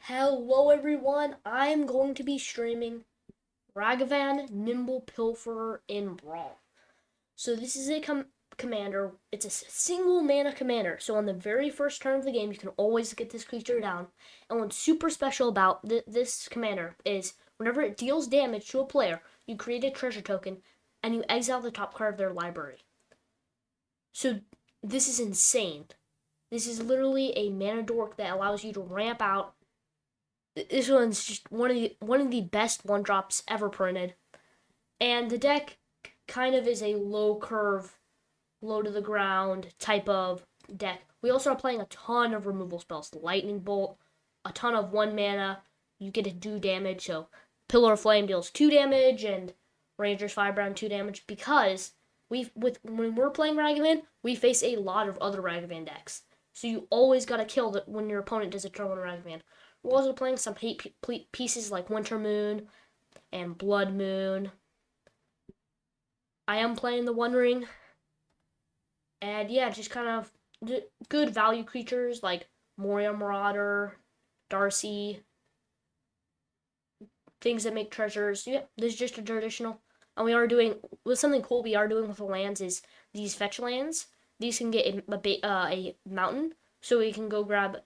Hello everyone, I'm going to be streaming Ragavan Nimble Pilferer in Brawl. So this is a commander, it's a single mana commander, so on the very first turn of the game you can always get this creature down. And what's super special about this commander is whenever it deals damage to a player, you create a treasure token and you exile the top card of their library. So this is insane. This is literally a mana dork that allows you to ramp out. This one's just one of the best one drops ever printed, and the deck kind of is a low curve, low to the ground type of deck. We also are playing a ton of removal spells, lightning bolt, a ton of 1 mana. You get to do damage, so Pillar of Flame deals 2 damage, and Ranger's Firebrand 2 damage. Because when we're playing Ragavan, we face a lot of other Ragavan decks, so you always gotta kill when your opponent does a turn on Ragavan. We're also playing some hate pieces like Winter Moon and Blood Moon. I am playing the One Ring. And yeah, just kind of good value creatures like Moria Marauder, Darcy, things that make treasures. Yeah, this is just a traditional. And we are doing, with something cool we are doing with the lands is these fetch lands. These can get a mountain, so we can go grab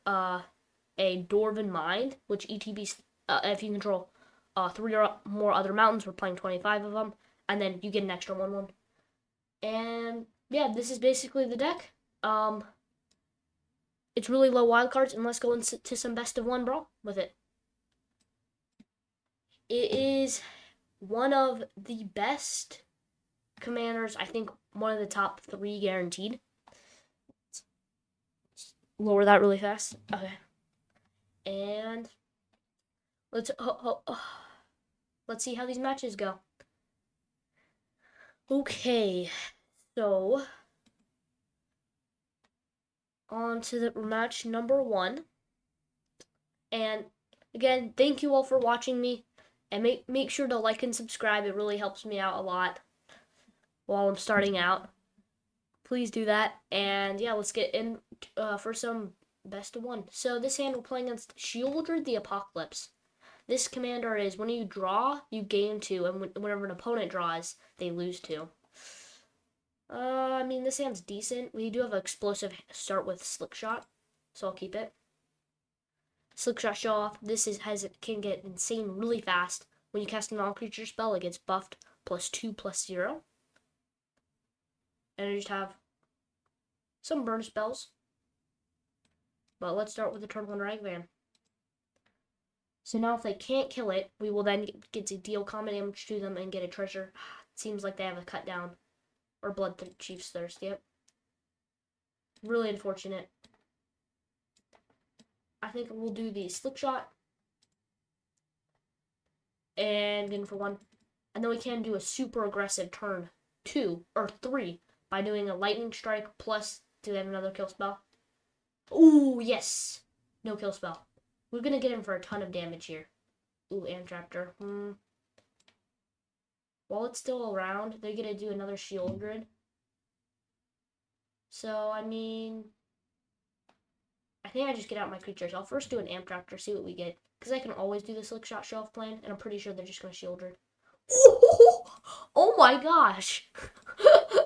a Dwarven Mind, which ETBs, if you control 3 or more other mountains, we're playing 25 of them, and then you get an extra 1/1. And yeah, this is basically the deck. It's really low wildcards, and let's go into some best of one brawl with it. It is one of the best commanders, I think one of the top 3 guaranteed. Lower that really fast. Okay. And let's see how these matches go. Okay, so on to the match number 1. And again, thank you all for watching me, and make sure to like and subscribe. It really helps me out a lot while I'm starting out. Please do that. And yeah, let's get in for some best of one. So this hand we're playing against Shieldred the Apocalypse. This commander is when you draw, you gain 2, and whenever an opponent draws, they lose 2. I mean, this hand's decent. We do have an explosive start with Slick Shot, so I'll keep it. Slick Shot Show Off. This can get insane really fast. When you cast a non-creature spell, it gets buffed +2/+0. And I just have some burn spells. But let's start with the turn 1 Ragavan. So now if they can't kill it, we will then get to deal common damage to them and get a treasure. It seems like they have a cut down. Or Blood Chief's Thirst, yep. Really unfortunate. I think we'll do the Slick Shot. And in for 1. And then we can do a super aggressive turn 2 or 3 by doing a Lightning Strike plus to get another kill spell. Ooh, yes! No kill spell. We're gonna get him for a ton of damage here. Ooh, Amtraptor. While it's still around, they're gonna do another Shield Grid. So, I mean, I think I just get out my creatures. I'll first do an Amtraptor, see what we get. Because I can always do the Slick Shot Shelf plan, and I'm pretty sure they're just gonna Shield Grid. Oh my gosh!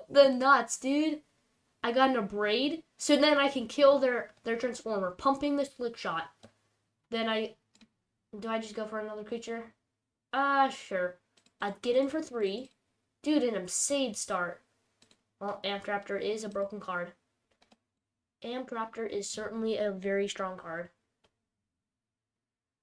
The nuts, dude. I got an Abrade, so then I can kill their Transformer, pumping the Slick Shot. Then do I just go for another creature? Sure. I'd get in for 3. Dude, an insane start. Well, Amtraptor is a broken card. Amtraptor is certainly a very strong card.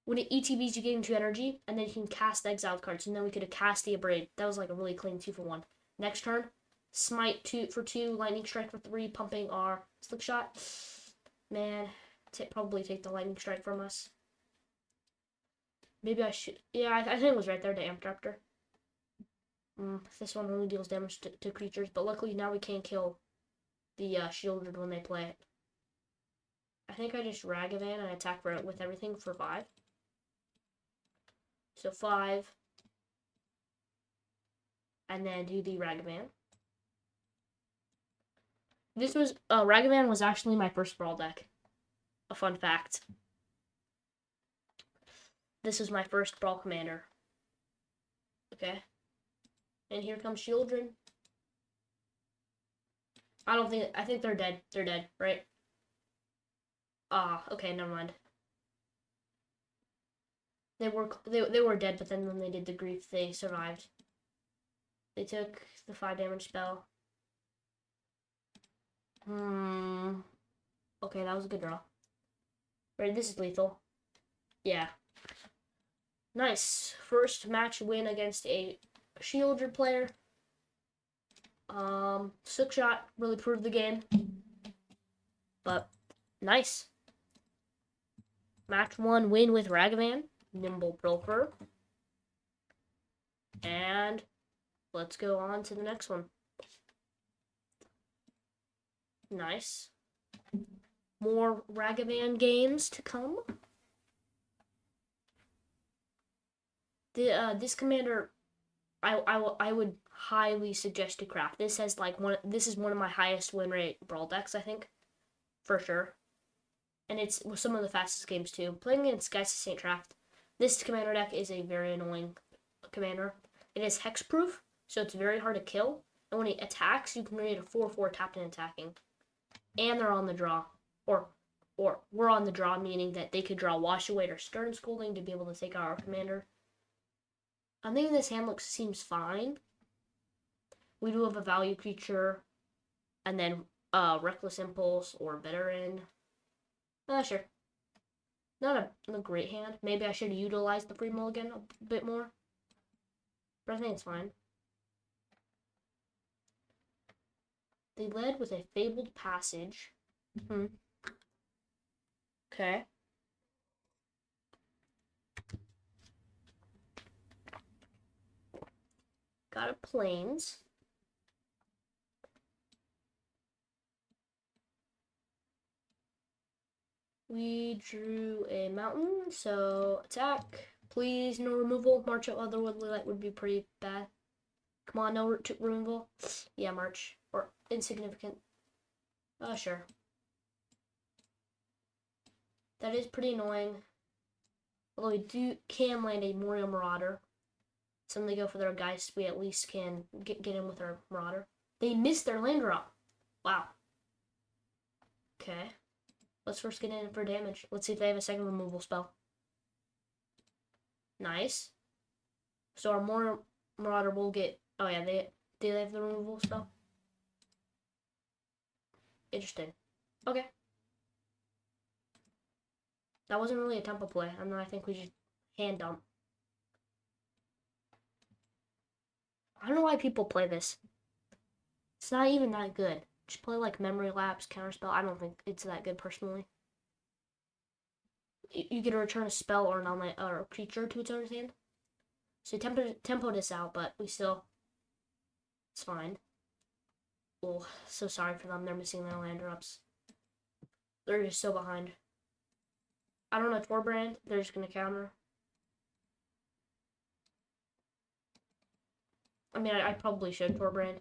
When it ETBs, you gain 2 energy, and then you can cast exiled cards, and then we could have cast the Abrade. That was like a really clean 2 for 1. Next turn, Smite 2 for 2, Lightning Strike for 3, pumping our Slick Shot. Man, probably take the Lightning Strike from us. Maybe I should. Yeah, I think it was right there to Amtraptor. This one only deals damage to creatures, but luckily now we can't kill the Shieldred when they play it. I think I just Ragavan and attack with everything for 5. So 5. And then do the Ragavan. This was, Ragavan was actually my first Brawl deck. A fun fact. This was my first Brawl commander. Okay. And here comes children. I think they're dead. They're dead, right? Ah, okay, never mind. They were dead, but then when they did the grief, they survived. They took the 5 damage spell. Okay, that was a good draw. Right, this is lethal. Yeah. Nice. First match win against a Shieldred player. Silk Shot really proved the game. But nice. Match 1 win with Ragavan, Nimble Pilfer. And let's go on to the next one. Nice. More Ragavan games to come. This commander, I would highly suggest to craft. This has this is one of my highest win rate brawl decks, I think, for sure. And it's some of the fastest games too. Playing against Geist of St. Traft, this commander deck is a very annoying commander. It is hexproof, so it's very hard to kill. And when it attacks, you can create a 4/4 tapped and attacking. And they're on the draw. Or we're on the draw, meaning that they could draw Wash Away or Stern Scolding to be able to take out our commander. I think this hand seems fine. We do have a value creature, and then Reckless Impulse or Veteran. Sure. Not a great hand. Maybe I should have utilized the free mulligan a bit more. But I think it's fine. They led with a Fabled Passage. Okay. Got a Plains. We drew a mountain, so attack. Please, no removal. March of Otherworldly Light would be pretty bad. Come on, no removal. Yeah, March. Or insignificant. Sure. That is pretty annoying. Although we can land a Moria Marauder. So when they go for their Geist, we at least can get in with our Marauder. They missed their land drop. Wow. Okay. Let's first get in for damage. Let's see if they have a second removal spell. Nice. So our Marauder will get... Oh yeah, they have the removal spell? Interesting. Okay. That wasn't really a tempo play. I think we just hand dump. I don't know why people play this. It's not even that good. Just play like Memory Lapse, Counterspell. I don't think it's that good personally. You get to return a spell or a creature to its owner's hand. So tempo this out, but we still... It's fine. Oh, so sorry for them. They're missing their land drops. They're just so behind. I don't know Torbrand. They're just going to counter. I mean, I probably should Torbrand.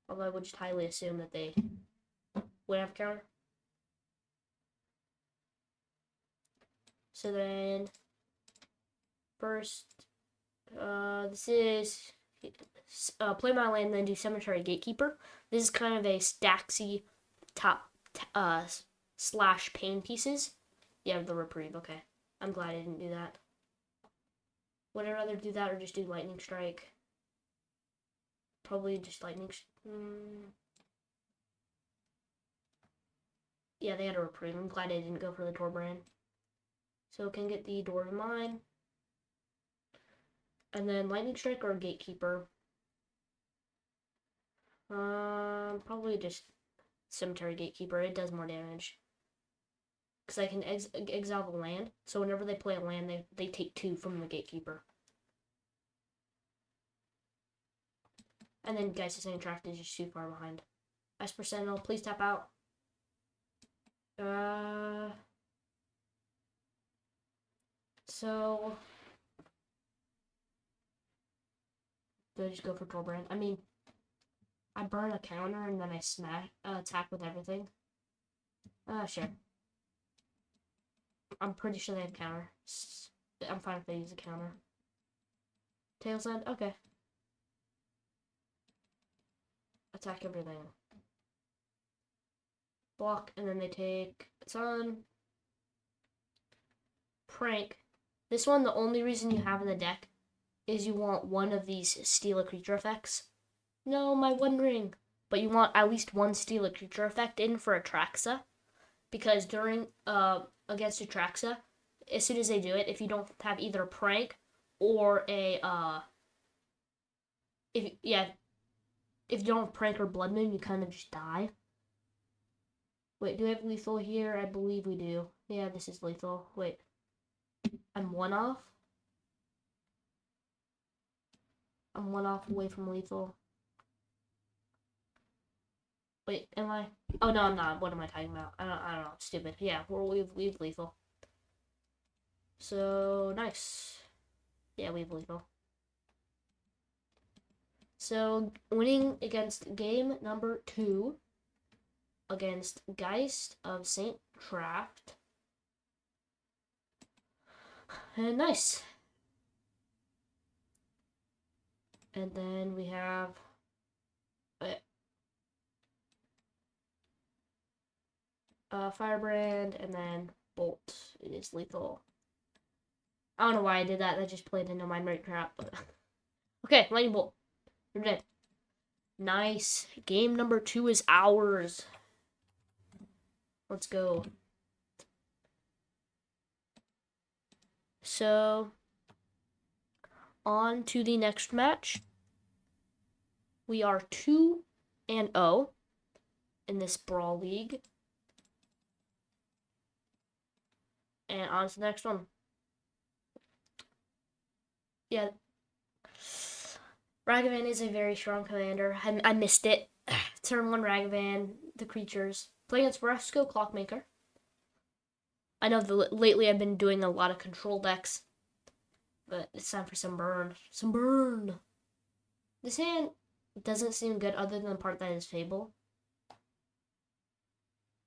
Although I would just highly assume that they would have counter. So then, first, this is play my land, then do Cemetery Gatekeeper. This is kind of a Staxy top slash pain pieces. Yeah, the Reprieve. Okay, I'm glad I didn't do that. Would I rather do that or just do Lightning Strike? Probably just Lightning. Yeah, they had a Reprieve. I'm glad I didn't go for the Torbrand. So can get the Door of Mine. And then Lightning Strike or Gatekeeper. Probably just Cemetery Gatekeeper. It does more damage. Because I can exile the land. So whenever they play a land, they take 2 from the Gatekeeper. And then Geist of St. Traft is just too far behind. Esper Sentinel, please tap out. So do I just go for Torbrand? I mean, I burn a counter and then I attack with everything. Sure. I'm pretty sure they have counter. I'm fine if they use a counter. Tails end? Okay. Attack everything. Block, and then they take its on. Prank. This one, the only reason you have in the deck is you want one of these steal a creature effects. No, my One Ring. But you want at least one steal a creature effect in for Atraxa. Because during, against Atraxa, as soon as they do it, if you don't have either Prank or a, if you don't have Prank or Blood Moon, you kind of just die. Wait, do we have lethal here? I believe we do. Yeah, this is lethal. Wait. I'm one off? I'm one off away from lethal. Wait, am I? Oh, no, I'm not. What am I talking about? I don't know. I'm stupid. Yeah, we've lethal. So, nice. Yeah, we've lethal. So, winning against game number 2 against Geist of St. Traft. And nice. And then we have Firebrand, and then Bolt. It is lethal. I don't know why I did that. That just played into my Mind Trap. But okay, Lightning Bolt. You're dead. Nice. Game number 2 is ours. Let's go. So, on to the next match. We are 2-0 in this Brawl League. And on to the next one. Yeah. Ragavan is a very strong commander. I missed it. Turn 1 Ragavan, the creatures. Play against Fresco Clockmaker. I know lately I've been doing a lot of control decks. But it's time for some burn. Some burn! This hand doesn't seem good other than the part that is Fable.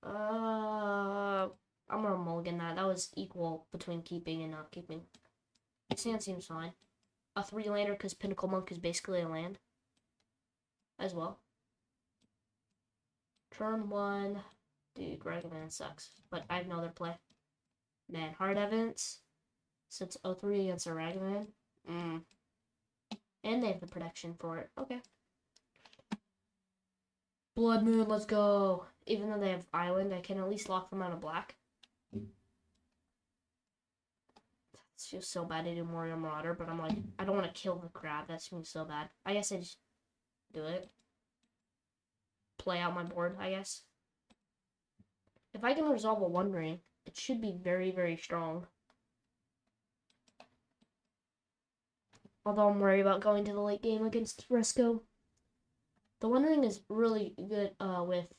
I'm gonna mulligan that. That was equal between keeping and not keeping. This hand seems fine. A 3-lander because Pinnacle Monk is basically a land. As well. Turn 1. Dude, Ragavan sucks. But I have no other play. Man, Hard Evidence. Sits 0-3 against a Ragavan. And they have the protection for it. Okay. Blood Moon, let's go. Even though they have Island, I can at least lock them out of black. It's just so bad to do Warrior Marauder, but I'm like, I don't want to kill the crab. That seems so bad. I guess I just do it. Play out my board, I guess. If I can resolve a One Ring, it should be very, very strong. Although I'm worried about going to the late game against Fresco. The One Ring is really good with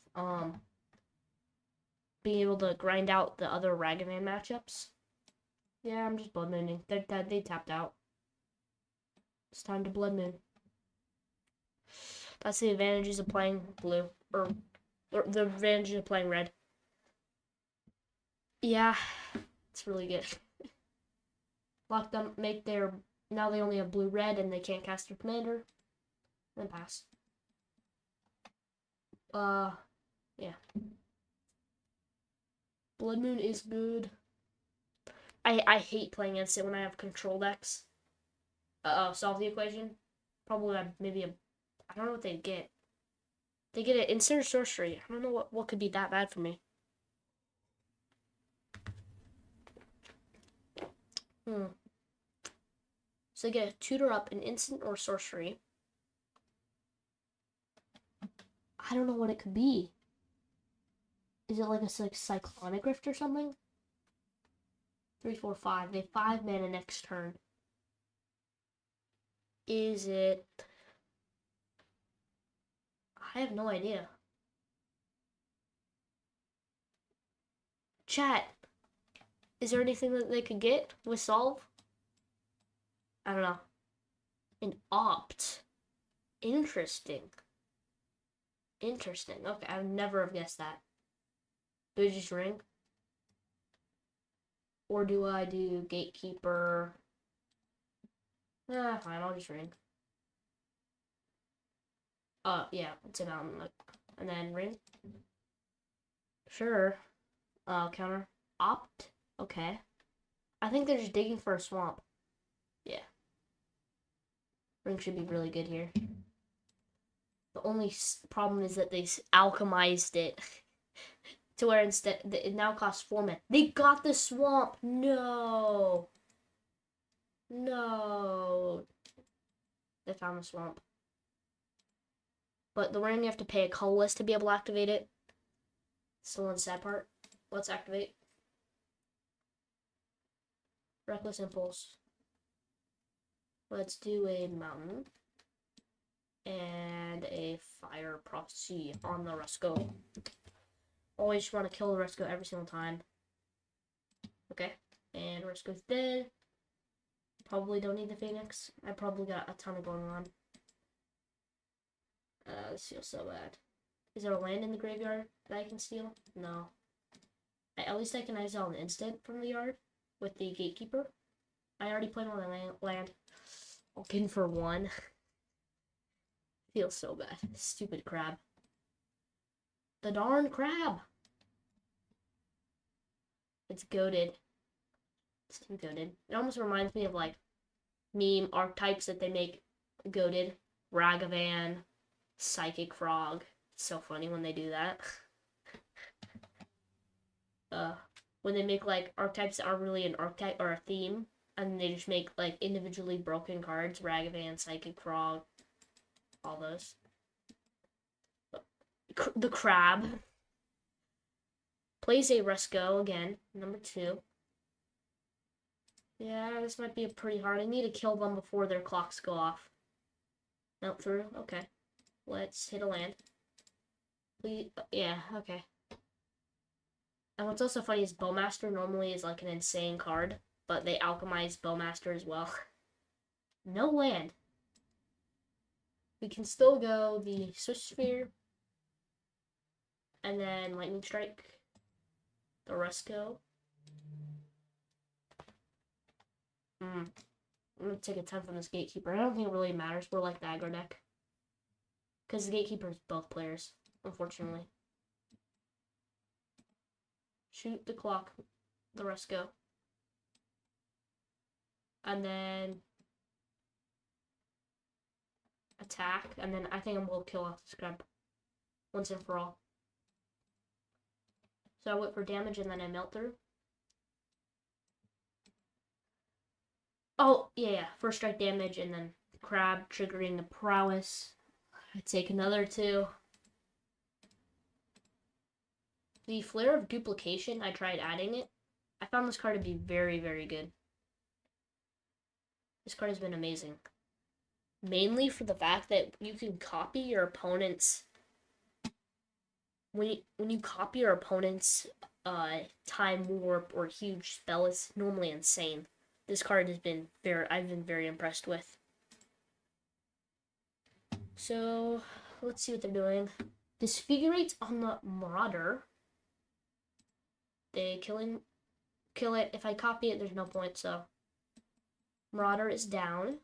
being able to grind out the other Ragavan matchups. Yeah, I'm just Blood Mooning. They tapped out. It's time to Blood Moon. That's the advantages of playing blue. Or the advantages of playing red. Yeah, it's really good. Lock them, make their... Now they only have blue-red and they can't cast their commander. Then pass. Yeah. Blood Moon is good. I hate playing against it when I have control decks. Solve the equation. Probably maybe a... I don't know what they get. They get an instant sorcery. I don't know what could be that bad for me. So they get a tutor up, an instant or sorcery. I don't know what it could be. Is it like a Cyclonic Rift or something? 3, 4, 5. They have 5 mana next turn. Is it... I have no idea. Chat. Is there anything that they could get with solve? I don't know. An opt. Interesting. Interesting. Okay, I would never have guessed that. Do we just ring? Or do I do Gatekeeper? Fine, I'll just ring. Yeah, it's a mountain. And then ring. Sure. Counter. Opt. Okay. I think they're just digging for a swamp. Yeah. Ring should be really good here. The only problem is that they alchemized it to where instead it now costs 4 mana. They got the swamp. No. No. They found the swamp. But the ring, you have to pay a colorless to be able to activate it. Still in the sad part. Let's activate. Reckless Impulse. Let's do a mountain. And a fire prophecy on the Resco. Always just want to kill the Resco every single time. Okay. And Resco's dead. Probably don't need the Phoenix. I probably got a ton of going on. This feels so bad. Is there a land in the graveyard that I can steal? No. At least I can exile an instant from the yard with the Gatekeeper. I already played on my land. Looking for one. Feels so bad. Stupid crab. The darn crab! It's goated. It's too goated. It almost reminds me of like meme archetypes that they make goated. Ragavan, Psychic Frog. It's so funny when they do that. When they make like archetypes that aren't really an archetype or a theme, and they just make like individually broken cards. Ragavan, Psychic Frog, all those. The crab. Plays a Resco again, number 2. Yeah, this might be pretty hard. I need to kill them before their clocks go off. Melt through. Okay. Let's hit a land. Please. Yeah, okay. And what's also funny is Bowmaster normally is like an insane card, but they alchemize Bowmaster as well. No land. We can still go the Switch Sphere. And then Lightning Strike. The Resco. I'm gonna take a 10 from this Gatekeeper. I don't think it really matters. We're like the aggro deck. Because the Gatekeeper is both players, unfortunately. Shoot the clock. The Resco. And then attack. And then I think I'm going to kill off the scrub. Once and for all. So I wait for damage and then I melt through. Oh, yeah. First strike damage and then crab triggering the prowess. I take another 2. The Flare of Duplication, I tried adding it. I found this card to be very, very good. This card has been amazing. Mainly for the fact that you can copy your opponent's... When you copy your opponent's Time Warp or huge spell, it's normally insane. This card has been I've been very impressed with. So, let's see what they're doing. Disfigurates on the Marauder. They kill it. If I copy it, there's no point, so. Marauder is down.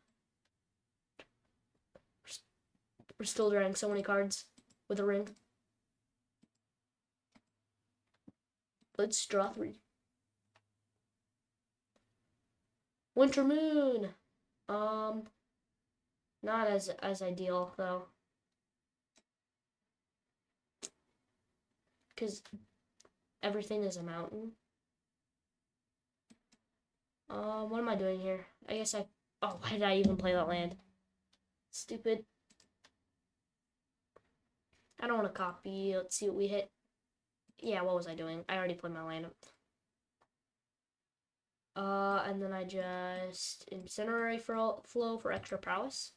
We're still drawing so many cards with a ring. Let's draw 3. Winter Moon. Not as ideal though. Because everything is a mountain. What am I doing here? I guess oh, why did I even play that land? Stupid. I don't want to copy. Let's see what we hit. Yeah, what was I doing? I already played my land. And then I just Incinerary Flow for extra prowess.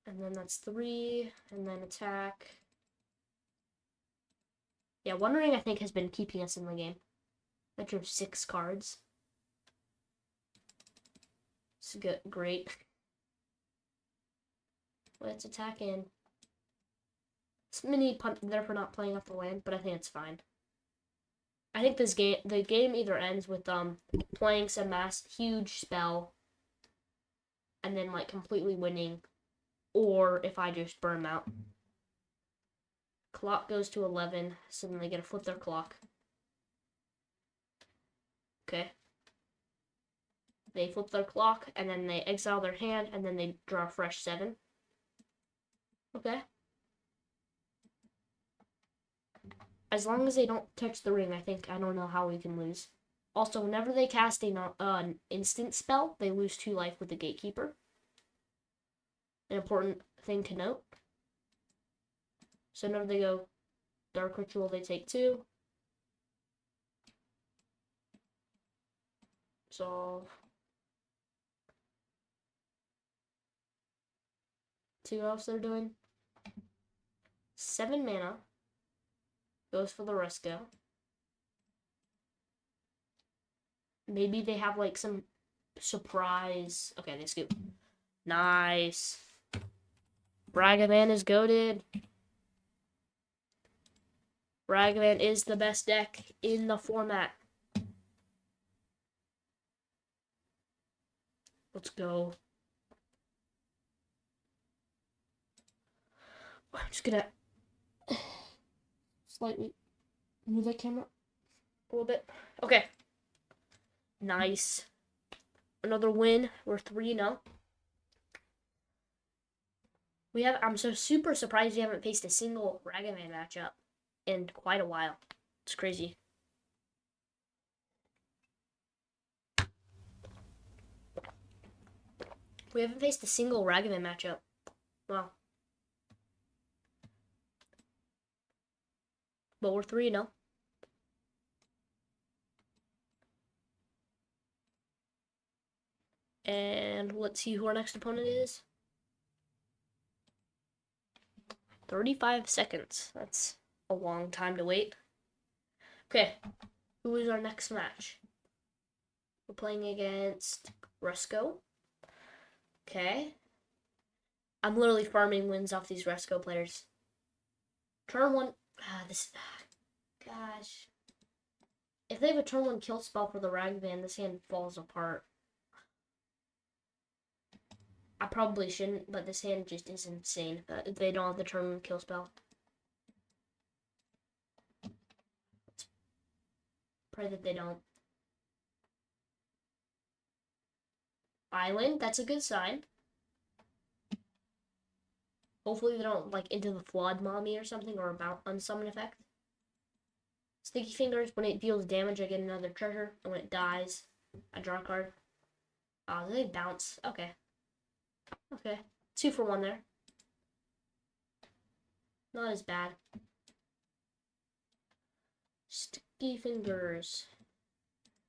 And then that's 3, and then attack. Yeah, Wondering, I think, has been keeping us in the game. I drew 6 cards. It's good, great. Let's attack in. mini punt there for not playing off the land, but I think it's fine. I think the game either ends with playing some huge spell and then like completely winning, or if I just burn them out. Clock goes to 11, so then they get to flip their clock. Okay. They flip their clock, and then they exile their hand, and then they draw a fresh 7. Okay. As long as they don't touch the ring, I don't know how we can lose. Also, whenever they cast an instant spell, they lose 2 life with the Gatekeeper. An important thing to note. So whenever they go Dark Ritual, they take 2. Solve. 2 else they're doing. 7 mana. Goes for the Resco. Maybe they have like some surprise. Okay, they scoop. Nice. Ragavan is goated. Ragavan is the best deck in the format. Let's go. I'm just gonna slightly move that camera a little bit. Okay. Nice. Another win. We're 3-0. I'm so super surprised we haven't faced a single Ragavan matchup in quite a while. It's crazy. We haven't faced a single Ragavan matchup. Wow. But we're 3-0. And let's see who our next opponent is. 35 seconds. That's a long time to wait. Okay. Who is our next match? We're playing against Resco. Okay. I'm literally farming wins off these Resco players. Turn 1. Gosh. If they have a turn 1 kill spell for the Ragavan, this hand falls apart. I probably shouldn't, but this hand just is insane. But they don't have the turn 1 kill spell. Let's pray that they don't. Island, that's a good sign. Hopefully they don't like Into the Flood mommy or something, or about unsummon effect. Sticky Fingers, when it deals damage, I get another treasure. And when it dies, I draw a card. Oh, they bounce. Okay. Okay. 2 for 1 there. Not as bad. Sticky Fingers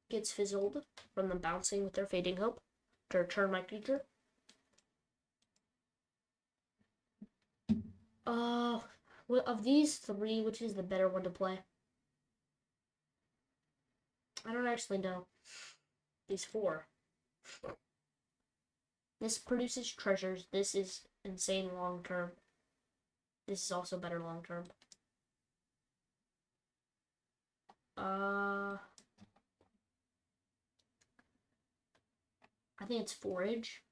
gets fizzled from them bouncing with their Fading Hope to return my creature. Of these 3, which is the better one to play? I don't actually know. These 4. This produces treasures. This is insane long term. This is also better long term. I think it's Forage.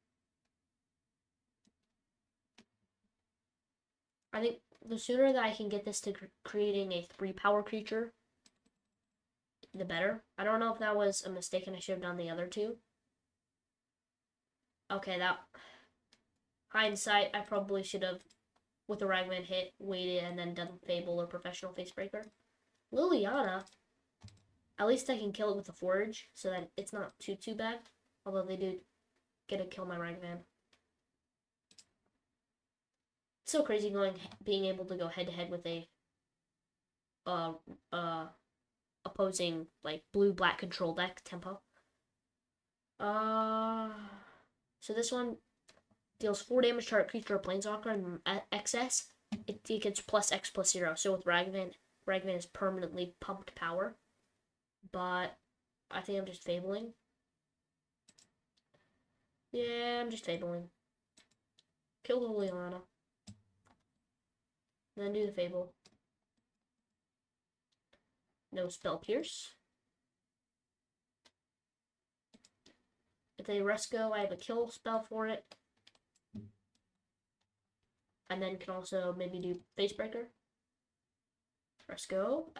I think the sooner that I can get this to creating a 3-power creature, the better. I don't know if that was a mistake and I should have done the other 2. Okay, that... Hindsight, I probably should have, with the Ragman hit, waited and then done Fable or Professional Facebreaker. Liliana, at least I can kill it with a Forage, so that it's not too bad. Although they do get to kill my Ragman. It's so crazy being able to go head to head with a opposing like blue-black control deck tempo. So this one deals 4 damage to target creature or planeswalker, and excess it gets +X+0. So with Ragavan is permanently pumped power. But I think I'm just fabling. Yeah, I'm just fabling. Kill the Liliana. Then do the Fable. No Spell Pierce. If they rest go, I have a kill spell for it. And then can also maybe do Facebreaker. Rest go.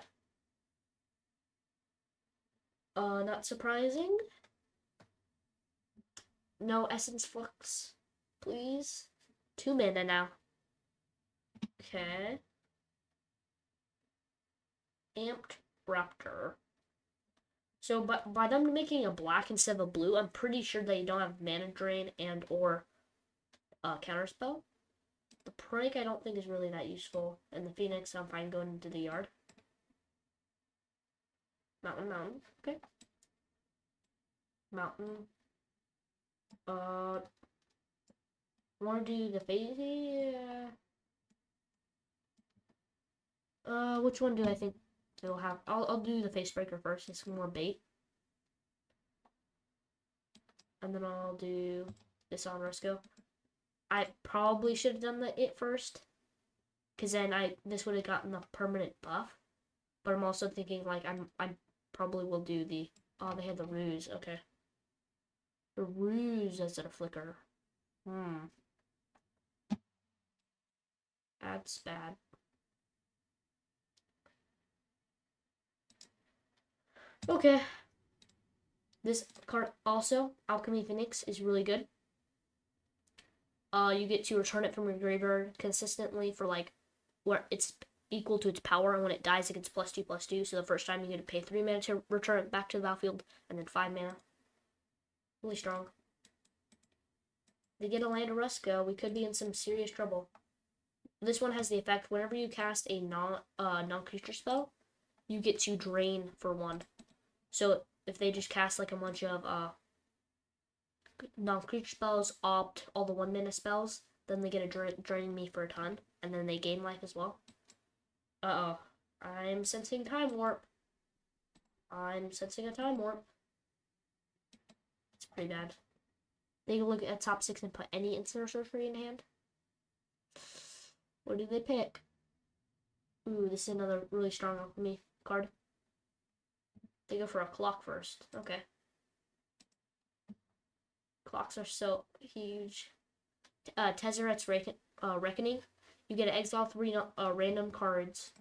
Not surprising. No Essence Flux, please. 2 mana now. Okay. Amped Raptor. So by them making a black instead of a blue, I'm pretty sure they don't have mana drain and or counterspell. The prank I don't think is really that useful, and the Phoenix I'm fine going into the yard. Mountain, okay. Mountain. Want to do the phase? Yeah. Which one do I think they'll have? I'll do the Facebreaker first. It's more bait. And then I'll do this on Risco. I probably should have done it first, because then this would have gotten the permanent buff. But I'm also thinking like I probably will do the they had the ruse. Okay, the ruse as a flicker. That's bad. Okay. This card also, Alchemy Phoenix, is really good. You get to return it from your graveyard consistently for like where it's equal to its power, and when it dies, it gets +2/+2. So the first time you get to pay 3 mana to return it back to the battlefield, and then 5 mana. Really strong. They get a land of Rusco, we could be in some serious trouble. This one has the effect whenever you cast a non-creature spell, you get to drain for 1. So if they just cast like a bunch of non-creature spells, opt all the 1 mana spells, then they get to drain me for a ton, and then they gain life as well. Uh-oh. I'm sensing Time Warp. I'm sensing a Time Warp. It's pretty bad. They can look at top 6 and put any instant or sorcery in hand. What did they pick? Ooh, this is another really strong alchemy card. They go for a clock first. Okay. Clocks are so huge. Tezzeret's Reckoning. You get to exile 3 random cards,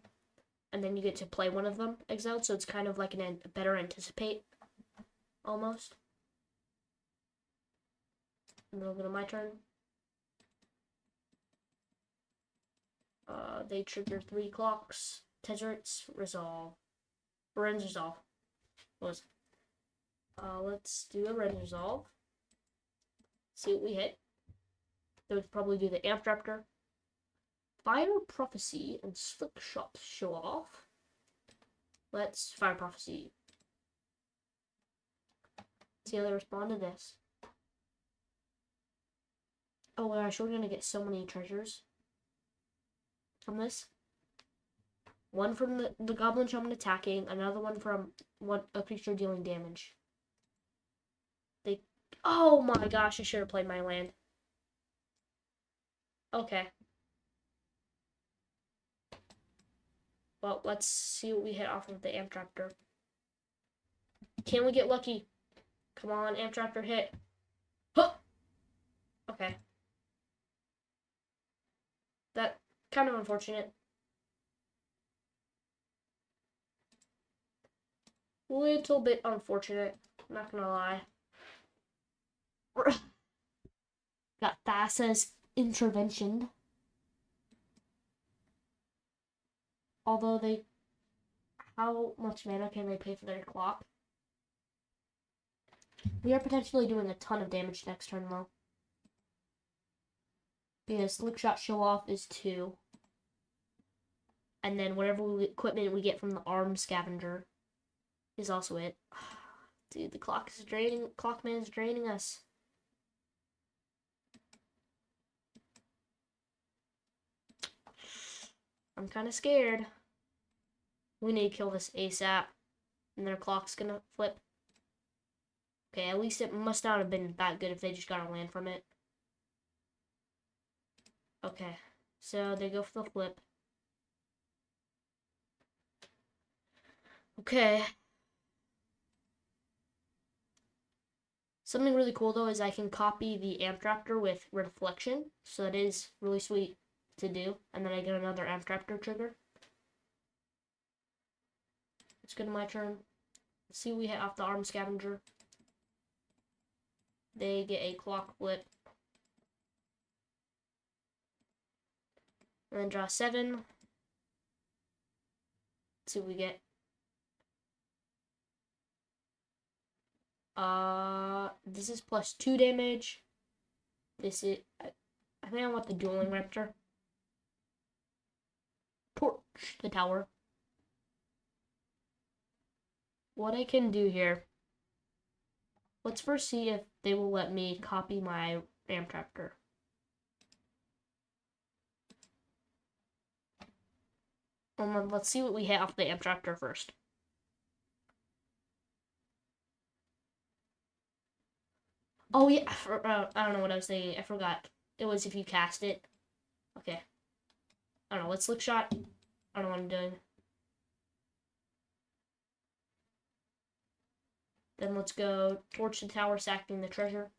and then you get to play one of them exiled, so it's kind of like a better anticipate, almost. And then I'll go to my turn. They trigger 3 clocks. Tezzeret's Resolve. Ren's Resolve. What was it? Let's do a Ren's Resolve. See what we hit. They would probably do the Amp Raptor. Fire Prophecy and Slick Shot show off. Let's Fire Prophecy. See how they respond to this. Oh my gosh, we're gonna get so many treasures from this. One from the Goblin Shaman attacking, another one from a creature dealing damage. Oh my gosh, I should have played my land. Okay. Well, let's see what we hit off of the Amp Raptor. Can we get lucky? Come on, Amp Raptor, hit. Huh! Okay. That kind of unfortunate. Little bit unfortunate, not gonna lie. Got Thassa's Intervention. Although how much mana can they pay for their clock? We are potentially doing a ton of damage next turn, though. Because Slick Shot Show Off is 2. And then whatever equipment we get from the Arm Scavenger is also it. Dude, the clock man is draining us. I'm kind of scared. We need to kill this ASAP. And their clock's gonna flip. Okay, at least it must not have been that good if they just got a land from it. Okay, so they go for the flip. Okay. Something really cool though is I can copy the amp raptor with reflection, so that is really sweet to do. And then I get another amp raptor trigger. Let's go to my turn. Let's see what we hit off the arm scavenger. They get a clock flip. And then draw 7. Let's see what we get. This is +2 damage. This is, I think I want the dueling raptor. Torch the tower. What I can do here, let's first see if they will let me copy my amp raptor. Let's see what we hit off the amp raptor first. Oh yeah, I don't know what I was saying. I forgot. It was if you cast it. Okay. I don't know. Let's look shot. I don't know what I'm doing. Then let's go torch the tower, sacking the treasure.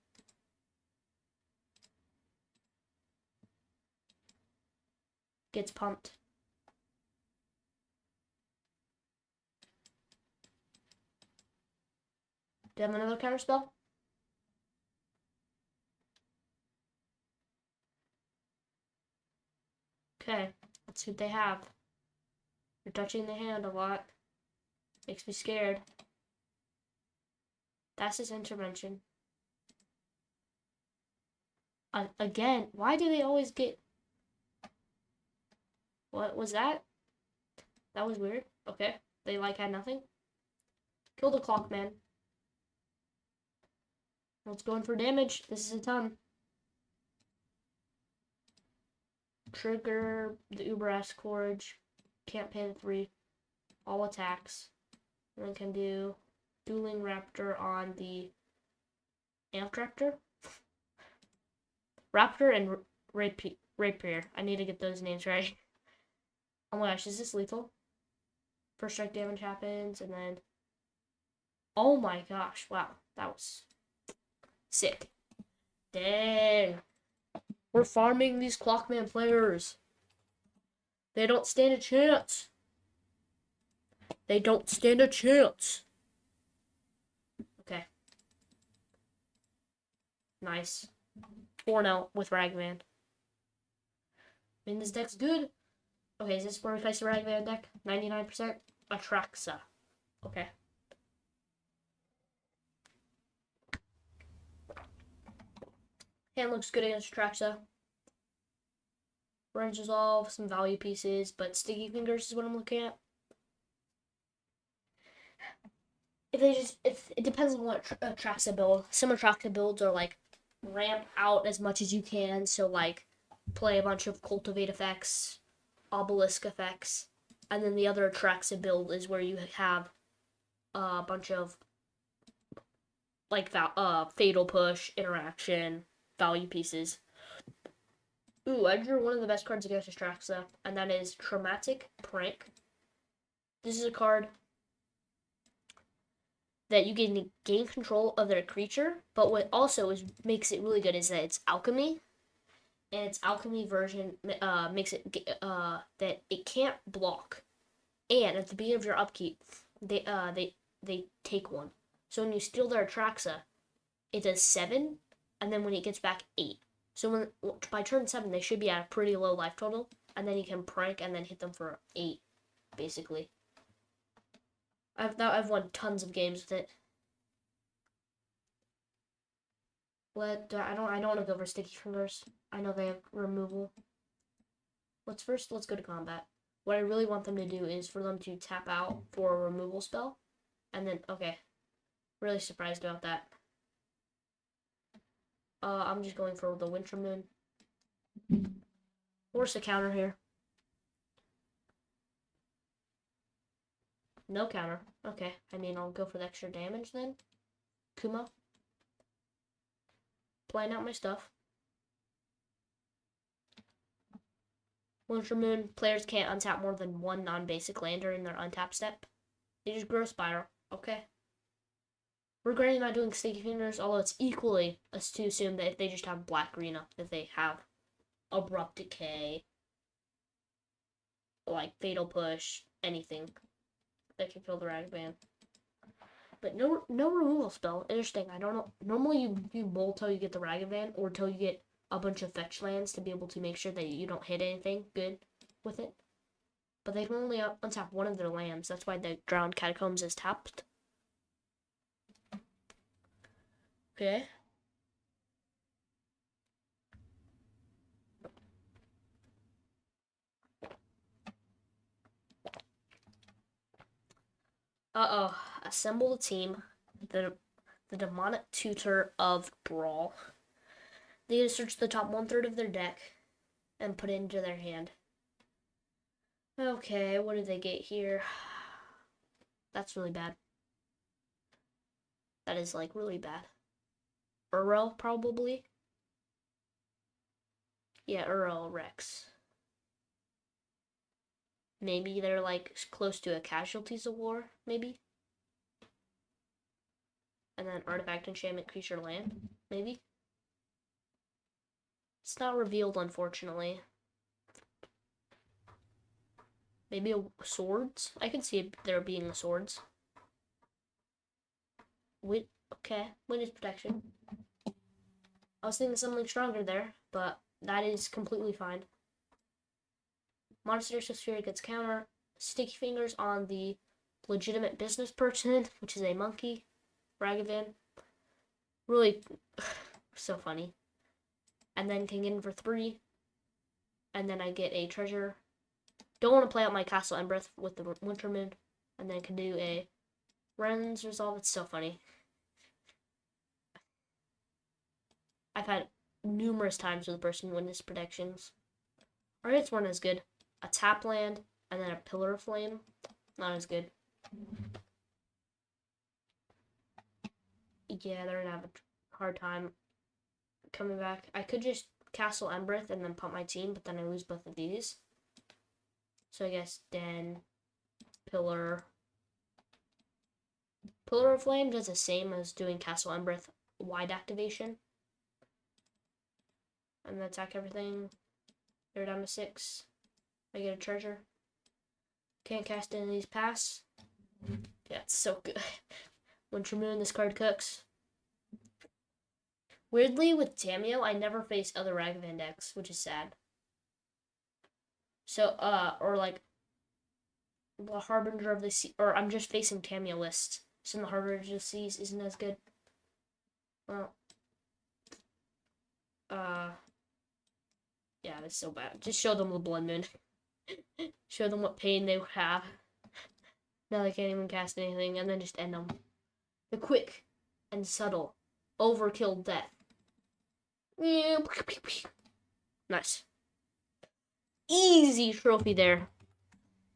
Gets pumped. Do you have another counter spell? Okay, let's see what they have. You're touching the hand a lot. Makes me scared. That's his intervention. Again, why do they always get... What was that? That was weird. Okay, they like had nothing. Kill the clock man. Let's go in for damage. This is a ton. Trigger the Uber Scourge. Can't pay the 3. All attacks. And then can do Dueling Raptor on the Amp Raptor. Raptor and Rapier. I need to get those names right. Oh my gosh, is this lethal? First strike damage happens, and then... Oh my gosh, wow. That was sick. Dang. We're farming these Clockman players. They don't stand a chance. They don't stand a chance. Okay. Nice. 4-0 with Ragman. I mean, this deck's good. Okay, is this where we face the Ragman deck? 99%? Atraxa. Okay. Hand looks good against Atraxa. Range Resolve, some value pieces, but Sticky Fingers is what I'm looking at. It depends on what Atraxa build. Some Atraxa builds are like ramp out as much as you can, so like play a bunch of Cultivate effects, Obelisk effects, and then the other Atraxa build is where you have a bunch of like Fatal Push, Interaction, value pieces. Ooh, I drew one of the best cards against Atraxa, and that is Traumatic Prank. This is a card that you can gain control of their creature, but what also makes it really good is that it's alchemy, and its alchemy version makes it that it can't block, and at the beginning of your upkeep, they take 1. So when you steal their Atraxa, it does 7, and then when it gets back 8. So by turn 7, they should be at a pretty low life total, and then you can prank and then hit them for 8, basically. I've won tons of games with it. I don't want to go for Sticky Fingers. I know they have removal. Let's go to combat. What I really want them to do is for them to tap out for a removal spell, and then okay, really surprised about that. I'm just going for the Winter Moon. Force a counter here. No counter. Okay, I mean, I'll go for the extra damage then. Kuma. Playing out my stuff. Winter Moon, players can't untap more than 1 non-basic lander in their untap step. They just grow spiral. Okay. We're granted not doing sticky fingers, although it's equally as to assume that if they just have black arena, that they have abrupt decay, like fatal push, anything that can kill the Ragavan. But no removal spell. Interesting. I don't know. Normally you bowl till you get the Ragavan or till you get a bunch of fetch lands to be able to make sure that you don't hit anything good with it. But they can only untap one of their lands. That's why the Drowned Catacombs is tapped. Okay. Uh-oh. Assemble the team. The demonic tutor of Brawl. They gotta search the top 1/3 of their deck and put it into their hand. Okay, what did they get here? That's really bad. That is like really bad. Uro, probably. Yeah, Uro Rex. Maybe they're like close to a casualties of war, maybe. And then artifact, enchantment, creature, land, maybe. It's not revealed, unfortunately. Maybe swords? I can see there being swords. Okay, witness protection. I was thinking something stronger there, but that is completely fine. Monster Sphere gets counter. Sticky fingers on the legitimate business person, which is a monkey. Ragavan. Really so funny. And then can get in for 3. And then I get a treasure. Don't want to play out my Castle Embereth with the Wintermoon. And then can do a Ren's Resolve. It's so funny. I've had numerous times with person witness predictions. Alright, it's one as good. A tap land and then a Pillar of Flame. Not as good. Yeah, they're gonna have a hard time coming back. I could just Castle Embereth and then pump my team, but then I lose both of these. So I guess Den, Pillar. Pillar of Flame does the same as doing Castle Embereth wide activation. And then attack everything. They're down to 6. I get a treasure. Can't cast any of these pass. Yeah, it's so good. Wintermoon, this card cooks. Weirdly, with Tamio, I never face other Ragavan decks, which is sad. So, or like, the Harbinger of the Sea, or I'm just facing Tamio lists. So the Harbinger of the Seas isn't as good. Well, yeah, it's so bad. Just show them the Blood Moon. Show them what pain they would have. Now they can't even cast anything, and then just end them. The quick and subtle overkill death. Nice. Easy trophy there.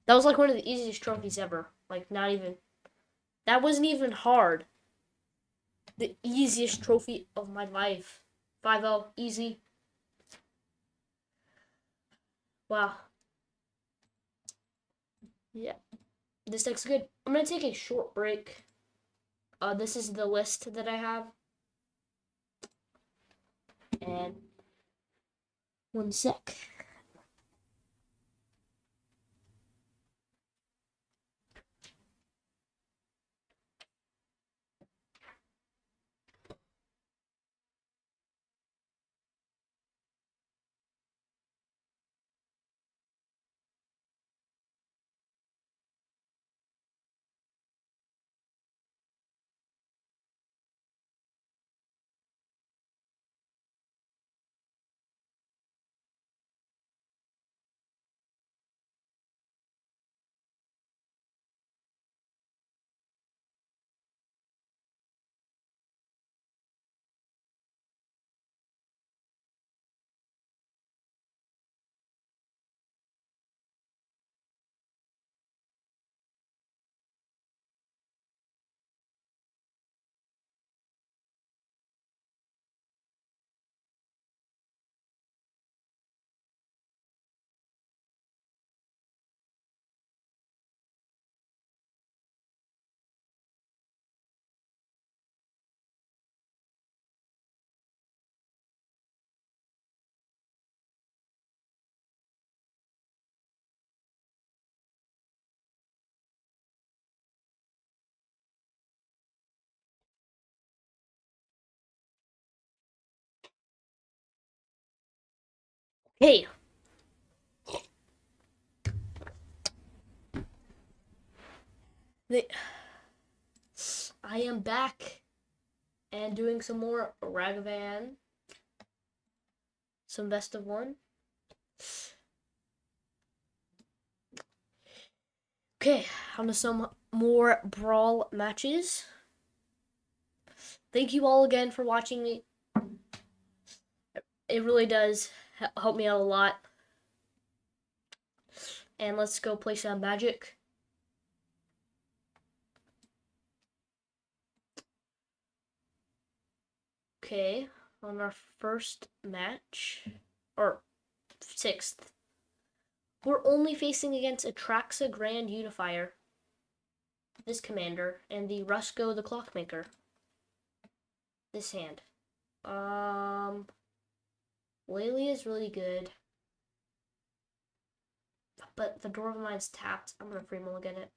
That was like one of the easiest trophies ever. Like, not even. That wasn't even hard. The easiest trophy of my life. 5-0, easy. Wow. Yeah. This deck's good. I'm gonna take a short break. This is the list that I have. And 1 sec. Hey, I am back and doing some more Ragavan, some best of one. Okay, on to some more Brawl matches. Thank you all again for watching me. It really does help me out a lot. And let's go play some Magic. Okay, on our first match, or sixth, we're only facing against Atraxa Grand Unifier, this commander, and the Rusko the Clockmaker, this hand. Lily is really good, but the Door of Mine's tapped. I'm gonna free mulligan it.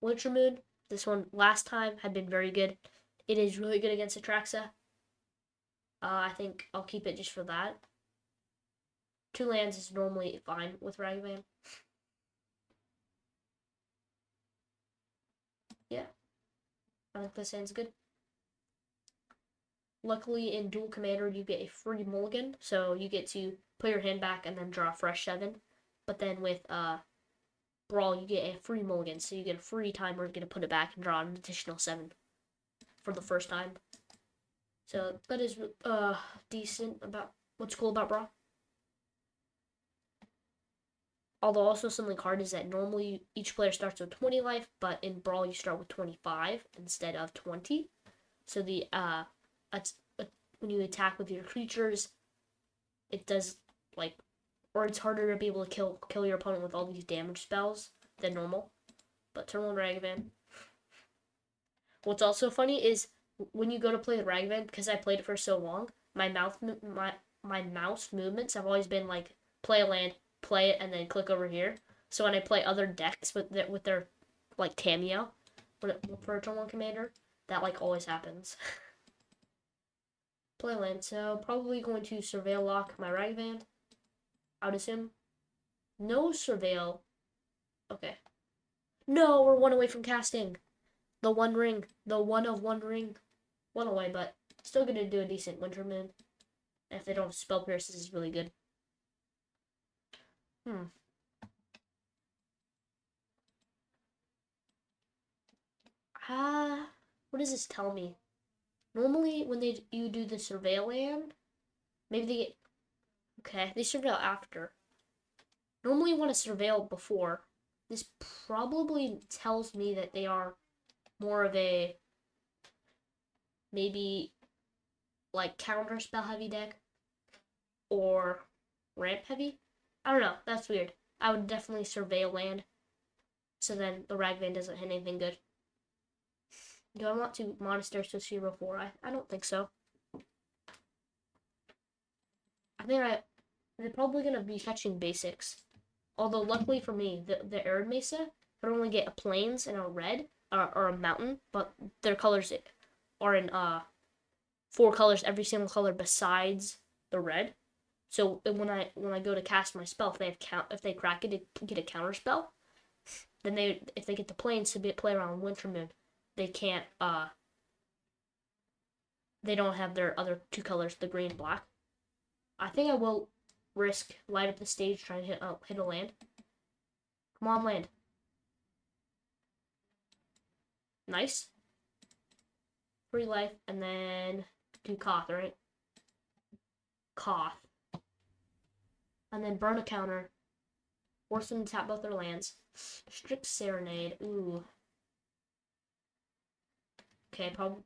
Winter Moon, this one last time had been very good. It is really good against Atraxa. I think I'll keep it just for that. 2 lands is normally fine with Ragavan. Yeah, I think this hand's good. Luckily, in Dual Commander, you get a free mulligan, so you get to put your hand back and then draw a fresh 7. But then with Brawl, you get a free mulligan, so you get a free time where you're going to put it back and draw an additional 7 for the first time. So that is decent about what's cool about Brawl. Although also something hard is that normally each player starts with 20 life, but in Brawl you start with 25 instead of 20. So the when you attack with your creatures, it does like, or it's harder to be able to kill your opponent with all these damage spells than normal. But turn 1 Ragavan. What's also funny is when you go to play the Ragavan, because I played it for so long, my mouse movements have always been like play a land, play it, and then click over here. So when I play other decks with their like Tameo for a turn 1 commander, that like always happens. Play land, so probably going to Surveil lock my Ragavan. I would assume. No Surveil. Okay. No, we're 1 away from casting. The 1 ring. The 1 of 1 ring. 1 away, but still gonna do a decent Winter Moon. And if they don't have Spell Pierce, this is really good. What does this tell me? Normally, when you do the Surveil land, maybe they get... Okay, they Surveil after. Normally you want to Surveil before. This probably tells me that they are more of a... maybe like counter spell heavy deck. Or ramp heavy. I don't know, that's weird. I would definitely Surveil land. So then the Ragavan doesn't hit anything good. Do I want to Monastery to 0-4? I don't think so. I think they're probably going to be fetching basics. Although, luckily for me, the Arid Mesa could only get a plains and a red, or a mountain, but their colors are in 4 colors, every single color besides the red. So when I go to cast my spell, if they crack it to get a counter spell, then if they get the plains to play around Winter Moon, they can't they don't have their other 2 colors, the green and black. I think I will risk light up the stage trying to hit a land. Come on, land. Nice. Free life, and then do Koth, right? Koth. And then burn a counter. Force them to tap both their lands. Strict Serenade. Ooh. Okay, probably.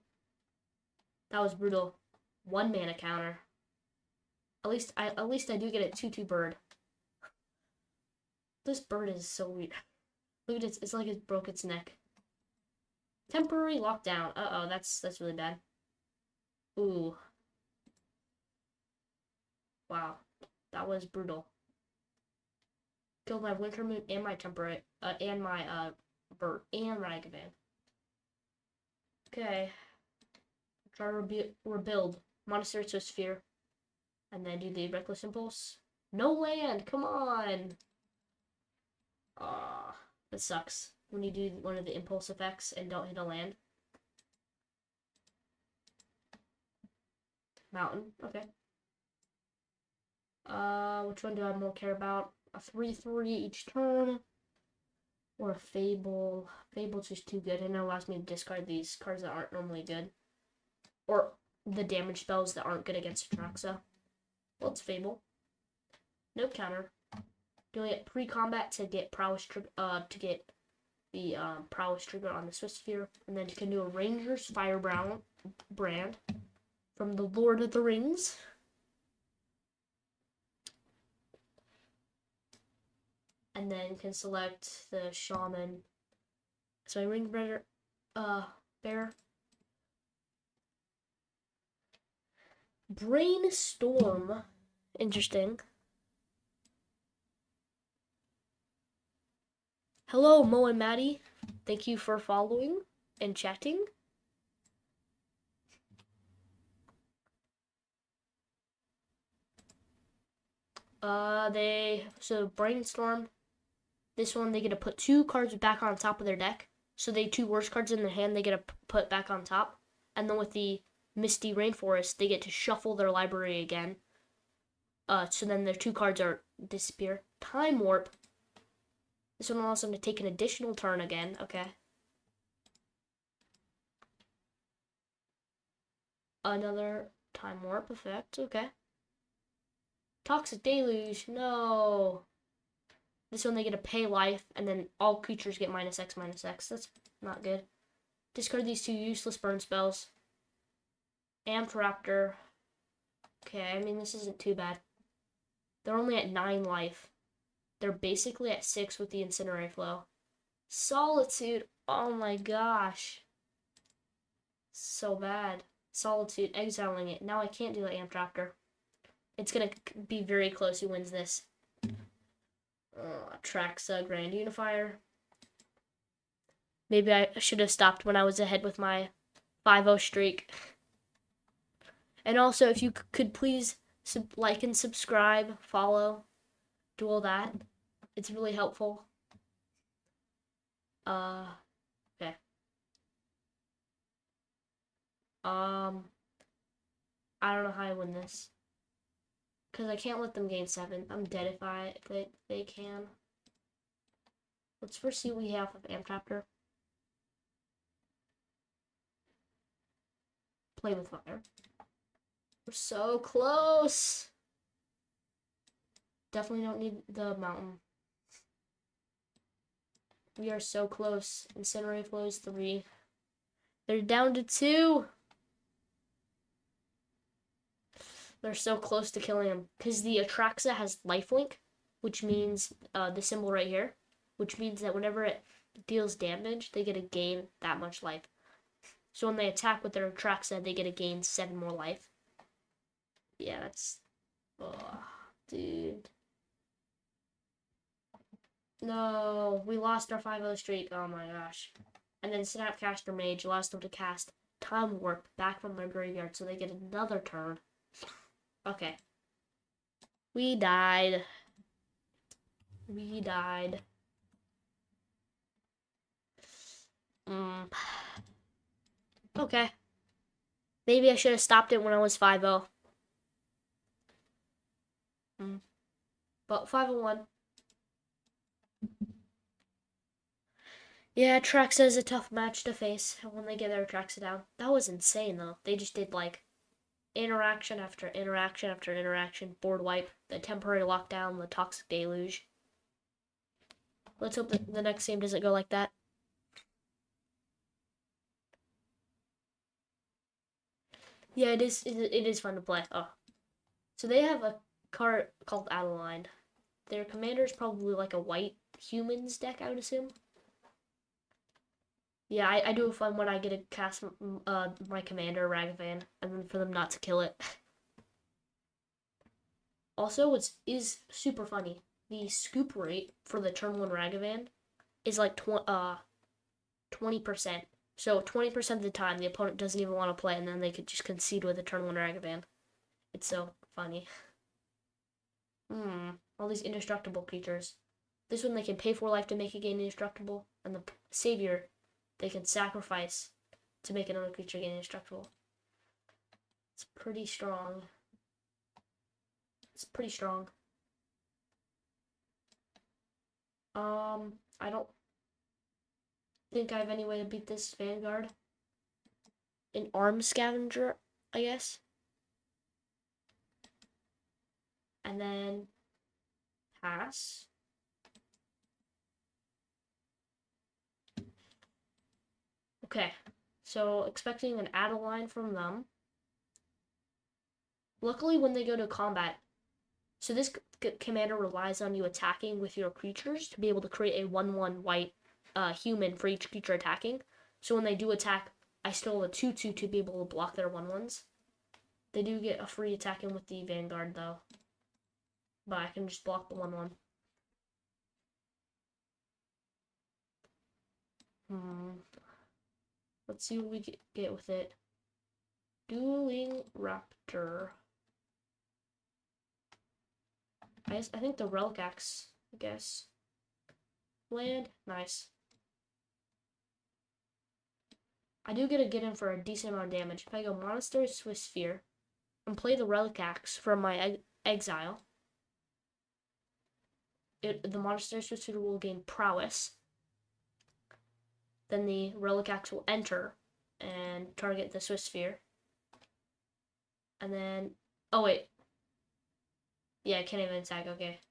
That was brutal. 1 mana counter. At least I do get a 2/2 bird. This bird is so weird. Look at it, it's like it broke its neck. Temporary lockdown. Uh-oh, that's really bad. Ooh. Wow. That was brutal. Killed my Winter Moon and my Temperate, and my, bird, and Ragavan. Okay. Try to rebuild. Monastery to Sphere. And then do the Reckless Impulse. No land, come on! That sucks. When you do one of the impulse effects and don't hit a land. Mountain, okay. Which one do I more care about? A 3/3 each turn. Or a Fable. Fable's just too good, and it allows me to discard these cards that aren't normally good. Or the damage spells that aren't good against Atraxa. Well, it's Fable. No counter. Doing it pre-combat to get prowess to get the prowess trigger on the Swift Sphere, and then you can do a Ranger's Firebrand from the Lord of the Rings. And then can select the Shaman. So my Ring Bearer, Bear. Brainstorm. Interesting. Hello, Mo and Maddie. Thank you for following and chatting. So Brainstorm. This one, they get to put 2 cards back on top of their deck. So they 2 worst cards in their hand, they get to put back on top. And then with the Misty Rainforest, they get to shuffle their library again. So then their 2 cards are disappear. Time Warp. This one allows them to take an additional turn again. Okay. Another Time Warp effect. Okay. Toxic Deluge. No. This one they get to pay life, and then all creatures get -X/-X. That's not good. Discard these 2 useless burn spells. Amped Raptor. Okay, I mean, this isn't too bad. They're only at 9 life. They're basically at 6 with the Incinerate Flow. Solitude. Oh my gosh. So bad. Solitude. Exiling it. Now I can't do the Amped Raptor. It's going to be very close who wins this. Atraxa Grand Unifier. Maybe I should have stopped when I was ahead with my 5-0 streak. And also, if you could please like and subscribe, follow, do all that. It's really helpful. Okay. I don't know how I win this. Because I can't let them gain 7. I'm dead if they can. Let's first see what we have with Amped Raptor. Play with fire. We're so close. Definitely don't need the mountain. We are so close. Incinerate Flow is 3. They're down to 2. They're so close to killing him. Because the Atraxa has lifelink, which means the symbol right here, which means that whenever it deals damage, they get to gain that much life. So when they attack with their Atraxa, they get to gain 7 more life. Yeah, that's... Oh, dude. No, we lost our 5-0 streak. Oh my gosh. And then Snapcaster Mage allows them to cast Time Warp back from their graveyard, so they get another turn. Okay. We died. We died. Okay. Maybe I should have stopped it when I was 5-0. But 5-1. Yeah, Atraxa is a tough match to face when they get their Atraxa down. That was insane, though. They just did, like, interaction after interaction after interaction. Board wipe, the temporary lockdown, the Toxic Deluge. Let's hope that the next game doesn't go like that. Yeah, it is fun to play. Oh. So they have a card called Adeline. Their commander is probably like a white humans deck, I would assume. Yeah, I do have fun when I get to cast my commander, Ragavan, and then for them not to kill it. Also, what is super funny, the scoop rate for the turn 1 Ragavan is like 20%. So 20% of the time, the opponent doesn't even want to play, and then they could just concede with a turn 1 Ragavan. It's so funny. All these indestructible creatures. This one they can pay for life to make it gain indestructible, and the savior they can sacrifice to make another creature gain indestructible. It's pretty strong. It's pretty strong. I don't think I have any way to beat this Vanguard. An arm scavenger, I guess. And then pass. Okay, so expecting an Adeline from them. Luckily, when they go to combat, so this commander relies on you attacking with your creatures to be able to create a 1/1 white human for each creature attacking. So when they do attack, I still have a 2/2 to be able to block their 1/1s. They do get a free attacking with the Vanguard though, but I can just block the 1/1. Let's see what we get with it. Dueling Raptor. I think the Relic Axe, I guess. Land, nice. I do get in for a decent amount of damage. If I go Monastery, Swiss Sphere, and play the Relic Axe from my exile, the Monastery Swiss Sphere will gain Prowess. Then the Relic Axe will enter and target the Swiss Sphere. And then, oh wait. Yeah, I can't even attack, okay.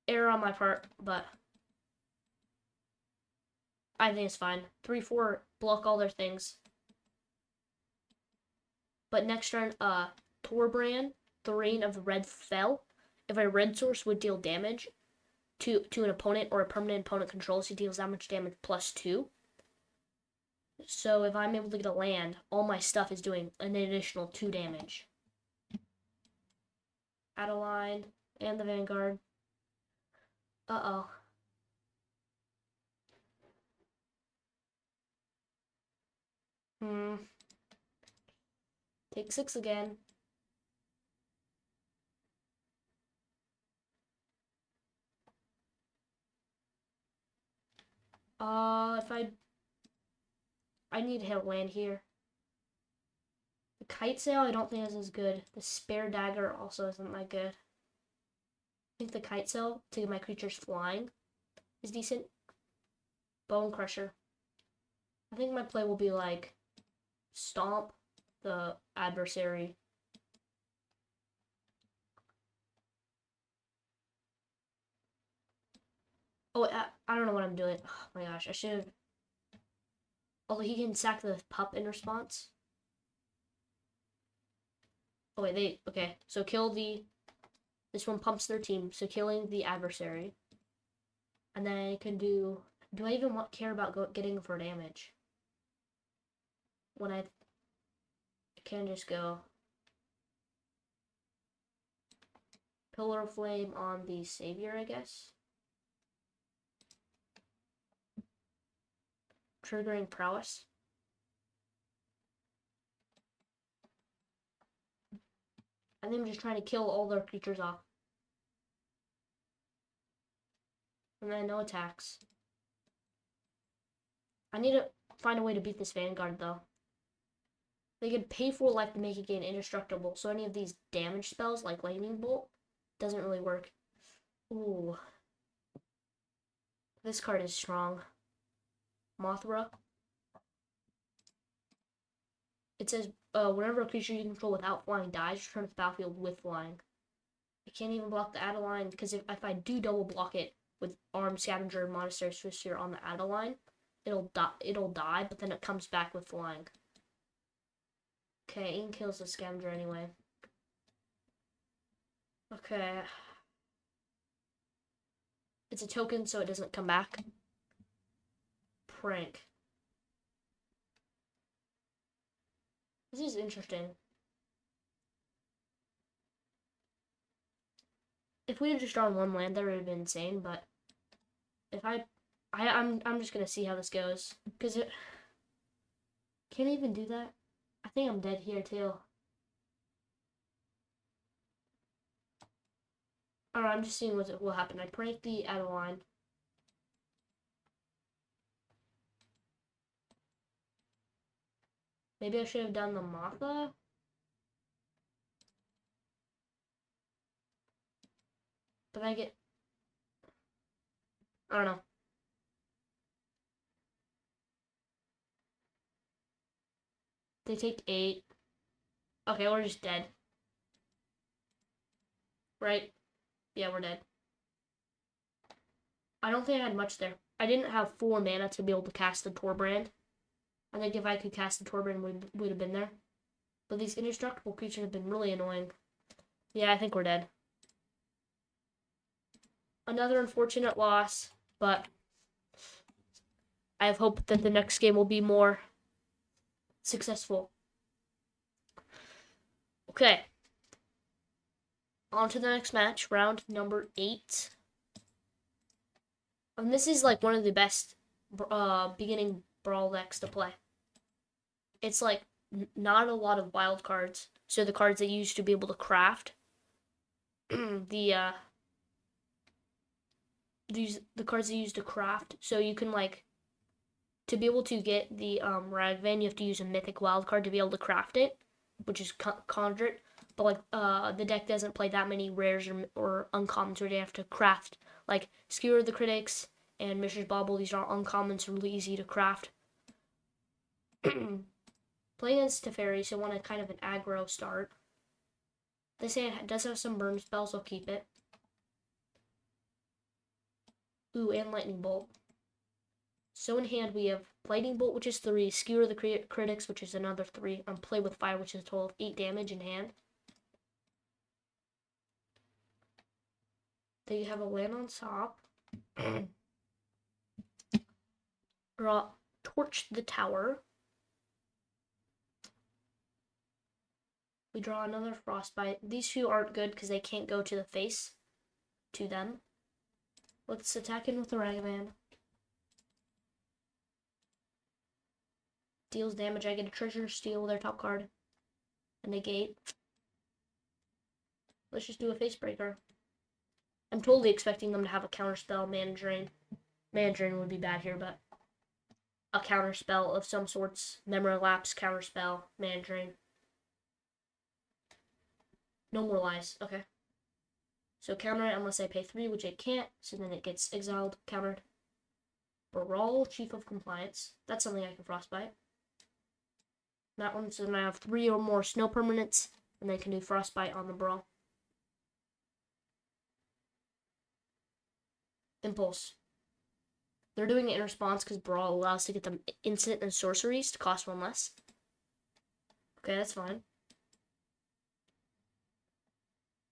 Error on my part, but I think it's fine. 3/4, block all their things. But next turn, Torbrand, the Reign of Red fell. If a red source would deal damage to an opponent or a permanent opponent controls, he deals that much damage +2. So if I'm able to get a land, all my stuff is doing an additional 2 damage. Adeline and the Vanguard. Uh-oh. Take 6 again. If I need to hit a land here. The Kite Sail I don't think is as good. The Spare Dagger also isn't that good. I think the Kite Sail to get my creatures flying is decent. Bone Crusher. I think my play will be like Stomp the adversary. Oh, I don't know what I'm doing. Oh my gosh, I should have. Although he can sack the pup in response. Oh wait, okay. So kill this one pumps their team, so killing the adversary. And then I can do I even care about getting for damage? When I can just go Pillar of Flame on the Savior, I guess. Triggering Prowess. I think I'm just trying to kill all their creatures off. And then no attacks. I need to find a way to beat this Vanguard, though. They can pay for life to make it gain indestructible, so any of these damage spells, like Lightning Bolt, doesn't really work. Ooh. This card is strong. Mothra. It says, whenever a creature you control without flying dies, return to the battlefield with flying. I can't even block the Adeline, because if I do double block it with Arm Scavenger and Monastery Swiss Sphere on the Adeline, it'll die, but then it comes back with flying. Okay, Ian kills the Scavenger anyway. Okay. It's a token, so it doesn't come back. Prank. This is interesting. If we had just drawn one land, that would have been insane, but if I'm just gonna see how this goes. Because it can't even do that. I think I'm dead here too. Alright, I'm just seeing what will happen. I break the out of line. Maybe I should have done the Matha. But I get... I don't know. They take 8. Okay, we're just dead. Right? Yeah, we're dead. I don't think I had much there. I didn't have 4 mana to be able to cast the Torbrand. I think if I could cast the Torbrand, we'd have been there. But these indestructible creatures have been really annoying. Yeah, I think we're dead. Another unfortunate loss, but I have hope that the next game will be more successful. Okay. On to the next match, round number 8. And this is like one of the best beginning brawl decks to play. It's like not a lot of wild cards. So the cards that you used to be able to craft. the cards that you use to craft. So you can like to be able to get the Ragvan, you have to use a mythic wild card to be able to craft it, which is Conjured. But like the deck doesn't play that many rares or uncommons where you have to craft. Like Skewer the Critics and Mishra's Bauble, these are uncommons, so really easy to craft. Playing against Teferi, so want a kind of an aggro start. They say it does have some burn spells, so keep it. Ooh, and Lightning Bolt. So in hand we have Lightning Bolt, which is 3, Skewer the Critics, which is another 3, and Play with Fire, which is a total of 8 damage in hand. Then you have a land on top. Draw Torch the Tower. We draw another Frostbite. These two aren't good because they can't go to the face to them. Let's attack in with the Ragavan. Deals damage. I get a treasure, steal their top card, a negate. Let's just do a face breaker. I'm totally expecting them to have a counterspell, Mana Drain. Mana Drain would be bad here, but a counterspell of some sorts. Memory Lapse, counterspell, Mana Drain. No more lies. Okay. So counter it unless I pay 3, which it can't, so then it gets exiled, countered. Brawl, Chief of Compliance. That's something I can Frostbite. That one, so then I have 3 or more snow permanents, and I can do Frostbite on the Brawl. Impulse. They're doing it in response because Brawl allows to get them instant and sorceries to cost 1 less. Okay, that's fine.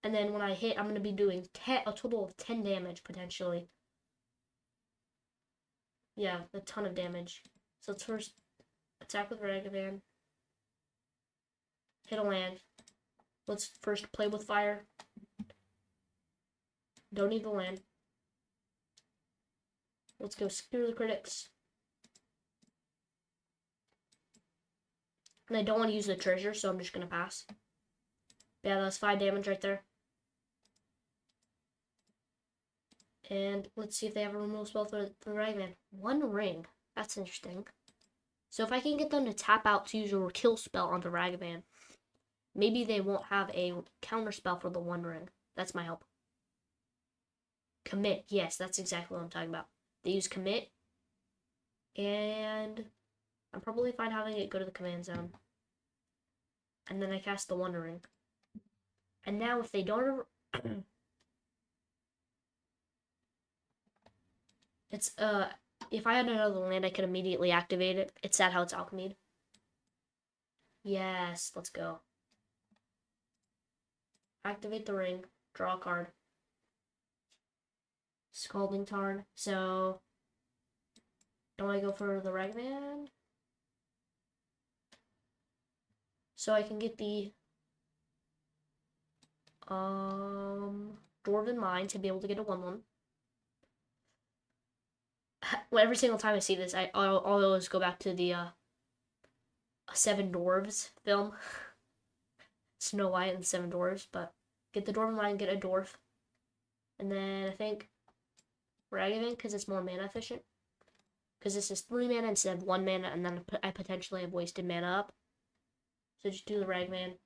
And then when I hit, I'm going to be doing a total of 10 damage, potentially. Yeah, a ton of damage. So let's first attack with Ragavan. Hit a land. Let's first play with fire. Don't need the land. Let's go Skewer the Critics. And I don't want to use the treasure, so I'm just going to pass. Yeah, that's 5 damage right there. And let's see if they have a removal spell for the Ragman. 1 ring. That's interesting. So if I can get them to tap out to use a kill spell on the Ragavan, maybe they won't have a counter spell for the 1 ring. That's my hope. Commit. Yes, that's exactly what I'm talking about. They use commit. And I'm probably fine having it go to the command zone. And then I cast the 1 ring. And now if they don't... It's, if I had another land, I could immediately activate it. It's sad how it's alchemied. Yes, let's go. Activate the ring. Draw a card. Scalding Tarn. So, don't I go for the Ragman? So I can get the, Dwarven Mine to be able to get a 1/1. Well, every single time I see this, I'll always go back to the 7 Dwarves film. Snow White and the 7 Dwarves, but get the Dwarven Mine, get a Dwarf. And then I think Ragavan, because it's more mana efficient. Because this is 3 mana instead of 1 mana, and then I potentially have wasted mana up. So just do the Ragavan.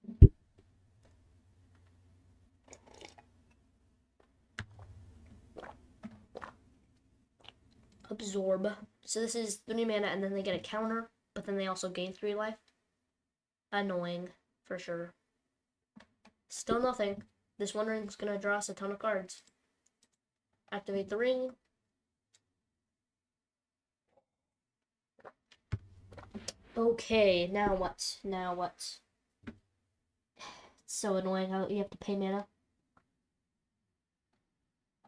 Absorb. So this is 3 mana, and then they get a counter, but then they also gain 3 life. Annoying, for sure. Still nothing. This One Ring's gonna draw us a ton of cards. Activate the ring. Okay, now what? Now what? It's so annoying how you have to pay mana.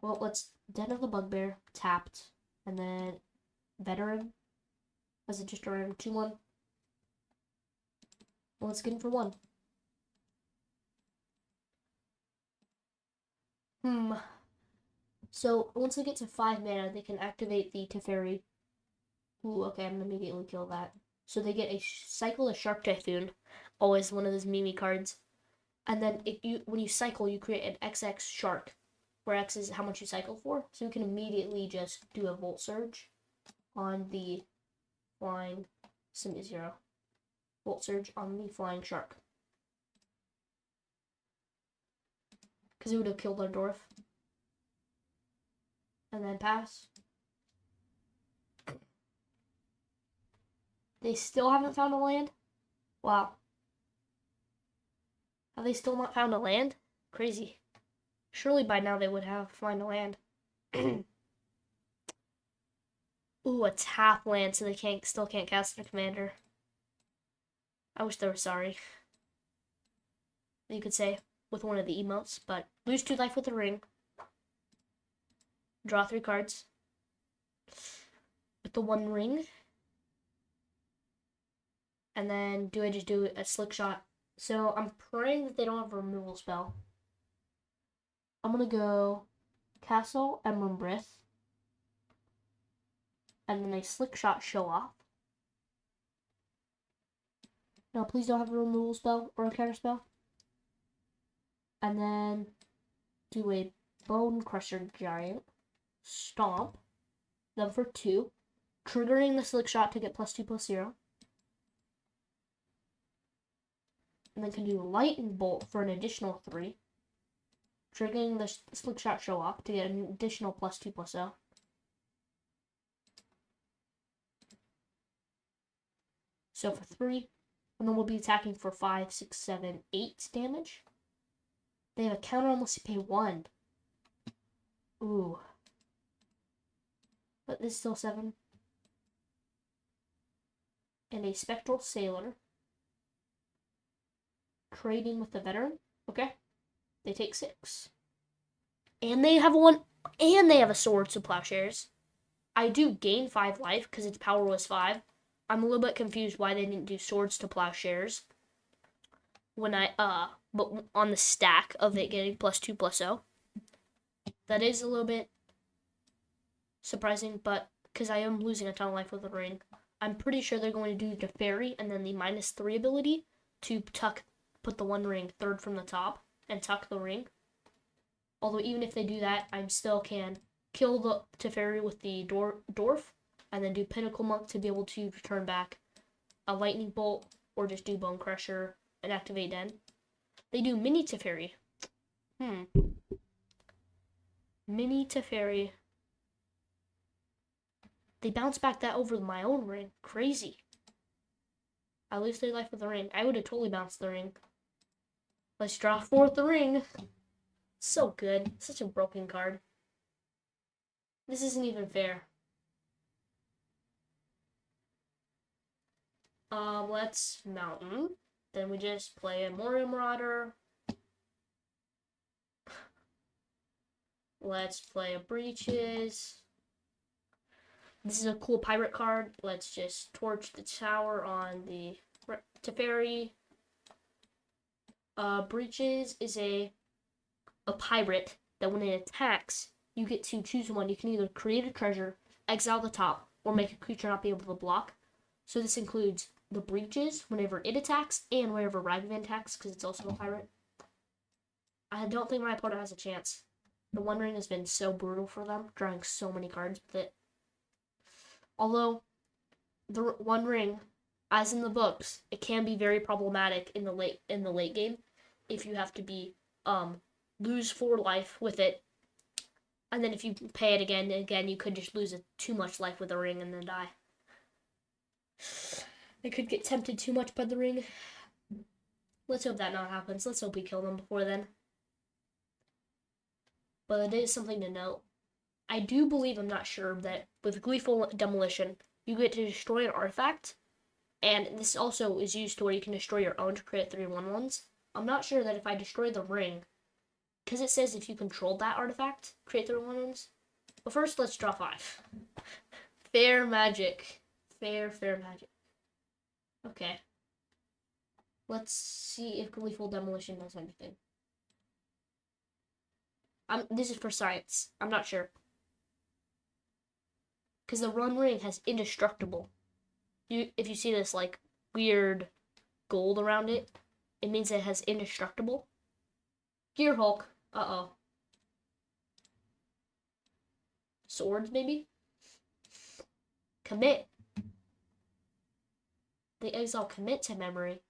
Well, let's Den of the Bugbear, tapped, and then Veteran. Was it just a random 2-1? Well, let's get him for 1. So, once they get to 5 mana, they can activate the Teferi. Ooh, okay, I'm gonna immediately kill that. So they get a cycle a Shark Typhoon, always one of those Mimi cards. And then when you cycle, you create an XX Shark, where X is how much you cycle for. So you can immediately just do a Volt Surge on the flying Semi-Zero. Volt Surge on the flying Shark. Because it would have killed our Dwarf. And then pass. They still haven't found a land? Wow. Have they still not found a land? Crazy. Surely by now they would have found a land. Ooh, a tap land, so they still can't cast their commander. I wish they were sorry. You could say with one of the emotes, but lose 2 life with a ring. Draw 3 cards. With the 1 ring. And then do I just do a slick shot? So I'm praying that they don't have a removal spell. I'm gonna go Castle Emrumbrith. And then a slick shot show off. No, please don't have a removal spell or a counter spell. And then do a Bone Crusher Giant. Stomp. Then for 2. Triggering the slick shot to get +2/+0. And then can do Lightning Bolt for an additional 3. Triggering the slick shot show off to get an additional +2/+0. So for 3. And then we'll be attacking for 5, 6, 7, 8 damage. They have a counter unless you pay 1. Ooh. But this is still 7. And a Spectral Sailor. Trading with the Veteran. Okay. They take 6. And they have a Sword to Plowshares. I do gain 5 life because its power was 5. I'm a little bit confused why they didn't do Swords to Plowshares. When but on the stack of it getting +2/+0. That is a little bit surprising, but because I am losing a ton of life with the ring, I'm pretty sure they're going to do the Fairy and then the -3 ability to put the 1 ring 3rd from the top and tuck the ring. Although even if they do that, I still can kill the Teferi with the Dwarf and then do Pinnacle Monk to be able to return back a Lightning Bolt or just do Bone Crusher and activate Den. They do Mini Teferi. Mini Teferi. They bounce back that over my own ring. Crazy. I lose 3 life with the ring. I would have totally bounced the ring. Let's draw 4th the ring. So good. Such a broken card. This isn't even fair. Let's Mountain. Then we just play a Moria Marauder. Let's play a Breaches. This is a cool pirate card. Let's just torch the tower on the Teferi. Breaches is a pirate that when it attacks, you get to choose one. You can either create a treasure, exile the top, or make a creature not be able to block. So this includes the Breaches whenever it attacks and whenever Ragavan attacks, because it's also a pirate. I don't think my opponent has a chance. The One Ring has been so brutal for them, drawing so many cards with it. Although the One Ring, as in the books, it can be very problematic in the late game if you have to be lose 4 life with it, and then if you pay it again, you could just lose too much life with a ring and then die. They could get tempted too much by the ring. Let's hope that not happens. Let's hope we kill them before then. But it is something to note. I do believe, I'm not sure, that with Gleeful Demolition, you get to destroy an artifact, and this also is used to where you can destroy your own to create 3/1/1s. I'm not sure that if I destroy the ring, because it says if you controlled that artifact, create 3/1/1s. But first, let's draw 5. Fair magic. Fair magic. Okay. Let's see if Gleeful Demolition does anything. This is for science. I'm not sure. Because the One Ring has indestructible. If you see this like weird gold around it, it means it has indestructible. Gear Hulk. Uh-oh. Swords, maybe? Commit. They exile commit to memory.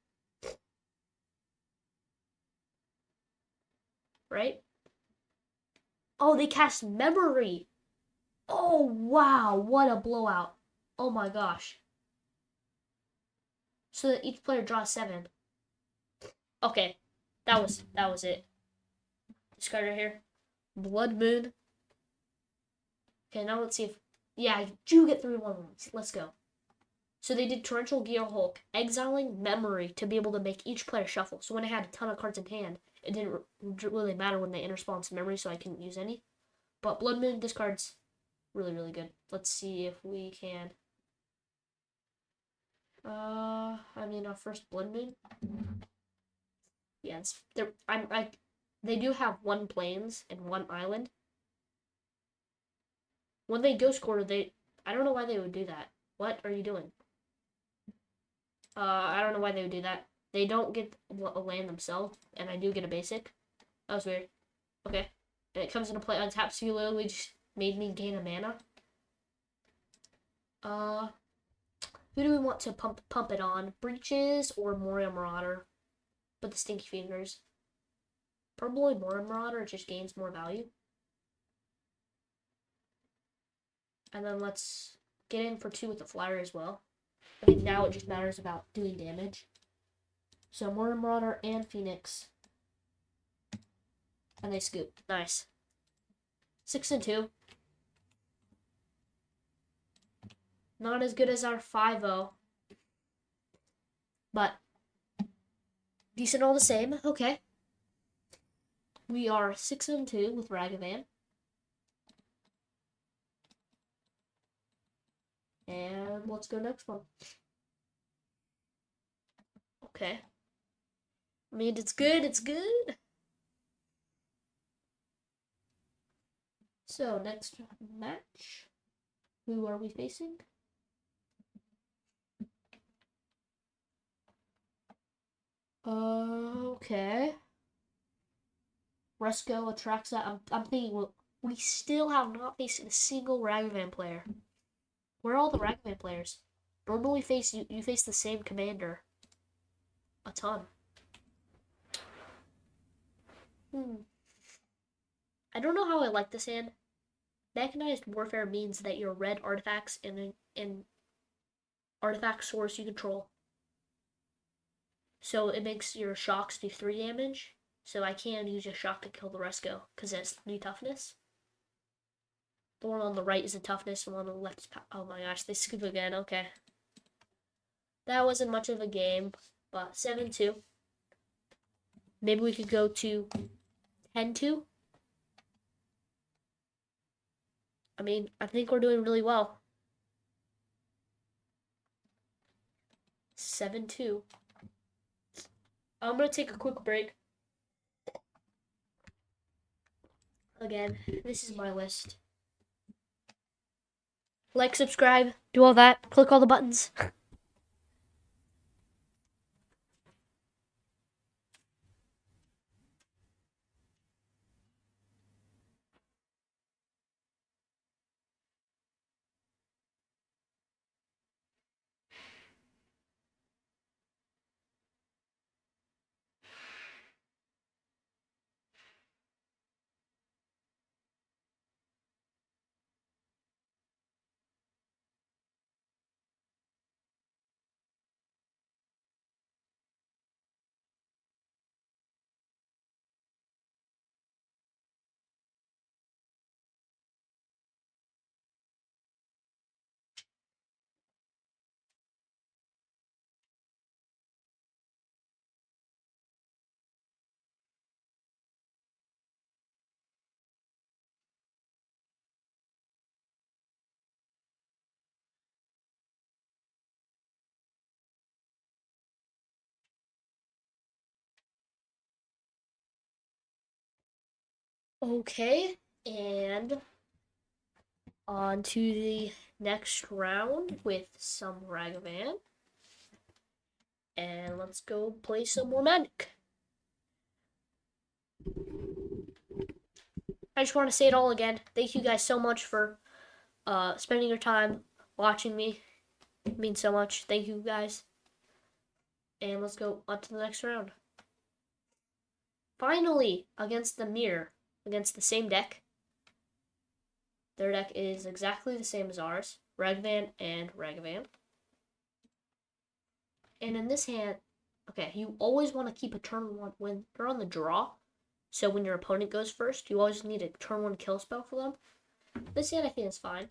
Right? Oh, they cast memory. Oh, wow. What a blowout. Oh my gosh. So that each player draws 7. Okay. That was it. Discard right here. Blood Moon. Okay, now let's see if... Yeah, I do get 3/1/1s. Let's go. So they did Torrential Gear Hulk, exiling memory to be able to make each player shuffle. So when I had a ton of cards in hand, it didn't really matter when they interspawned to memory, so I couldn't use any. But Blood Moon discards really, really good. Let's see if we can... our first Blood Moon. Yeah, they do have 1 plains and 1 island. When they Ghost Quarter, I don't know why they would do that. What are you doing? I don't know why they would do that. They don't get a land themselves, and I do get a basic. That was weird. Okay. And it comes into play untapped, so you literally just made me gain a mana. Who do we want to pump it on? Breaches or Moria Marauder? But the Stinky Fingers. Probably Moria Marauder, it just gains more value. And then let's get in for 2 with the Flyer as well. I think now it just matters about doing damage. So Moria Marauder and Phoenix. And they scoop. Nice. 6 and 2. Not as good as our 5-0. But decent all the same. Okay. We are 6 and 2 with Ragavan. And let's go next one. Okay. I mean, it's good, it's good. So, next match. Who are we facing? Okay. Resco, Atraxa. I'm thinking we still have not faced a single Ragavan player. Where are all the Ragavan players? Normally you face the same commander. A ton. I don't know how I like this hand. Mechanized Warfare means that your red artifacts and artifact source you control. So it makes your shocks do 3 damage. So I can use a shock to kill the Resco, because it's new toughness. The one on the right is a toughness, the one on the left is oh my gosh, they scoop again, okay. That wasn't much of a game, but 7-2. Maybe we could go to 10-2. I mean, I think we're doing really well. 7-2. I'm going to take a quick break. Again, this is my list. Like, subscribe, do all that, click all the buttons. Okay, and on to the next round with some Ragavan. And let's go play some more Magic. I just want to say it all again. Thank you guys so much for spending your time watching me. It means so much. Thank you guys. And let's go on to the next round. Finally, against the Mirror, against the same deck. Their deck is exactly the same as ours. Ragavan and Ragavan. And in this hand, okay, you always want to keep a turn one when you're on the draw. So when your opponent goes first, you always need a turn one kill spell for them. This hand I think is fine.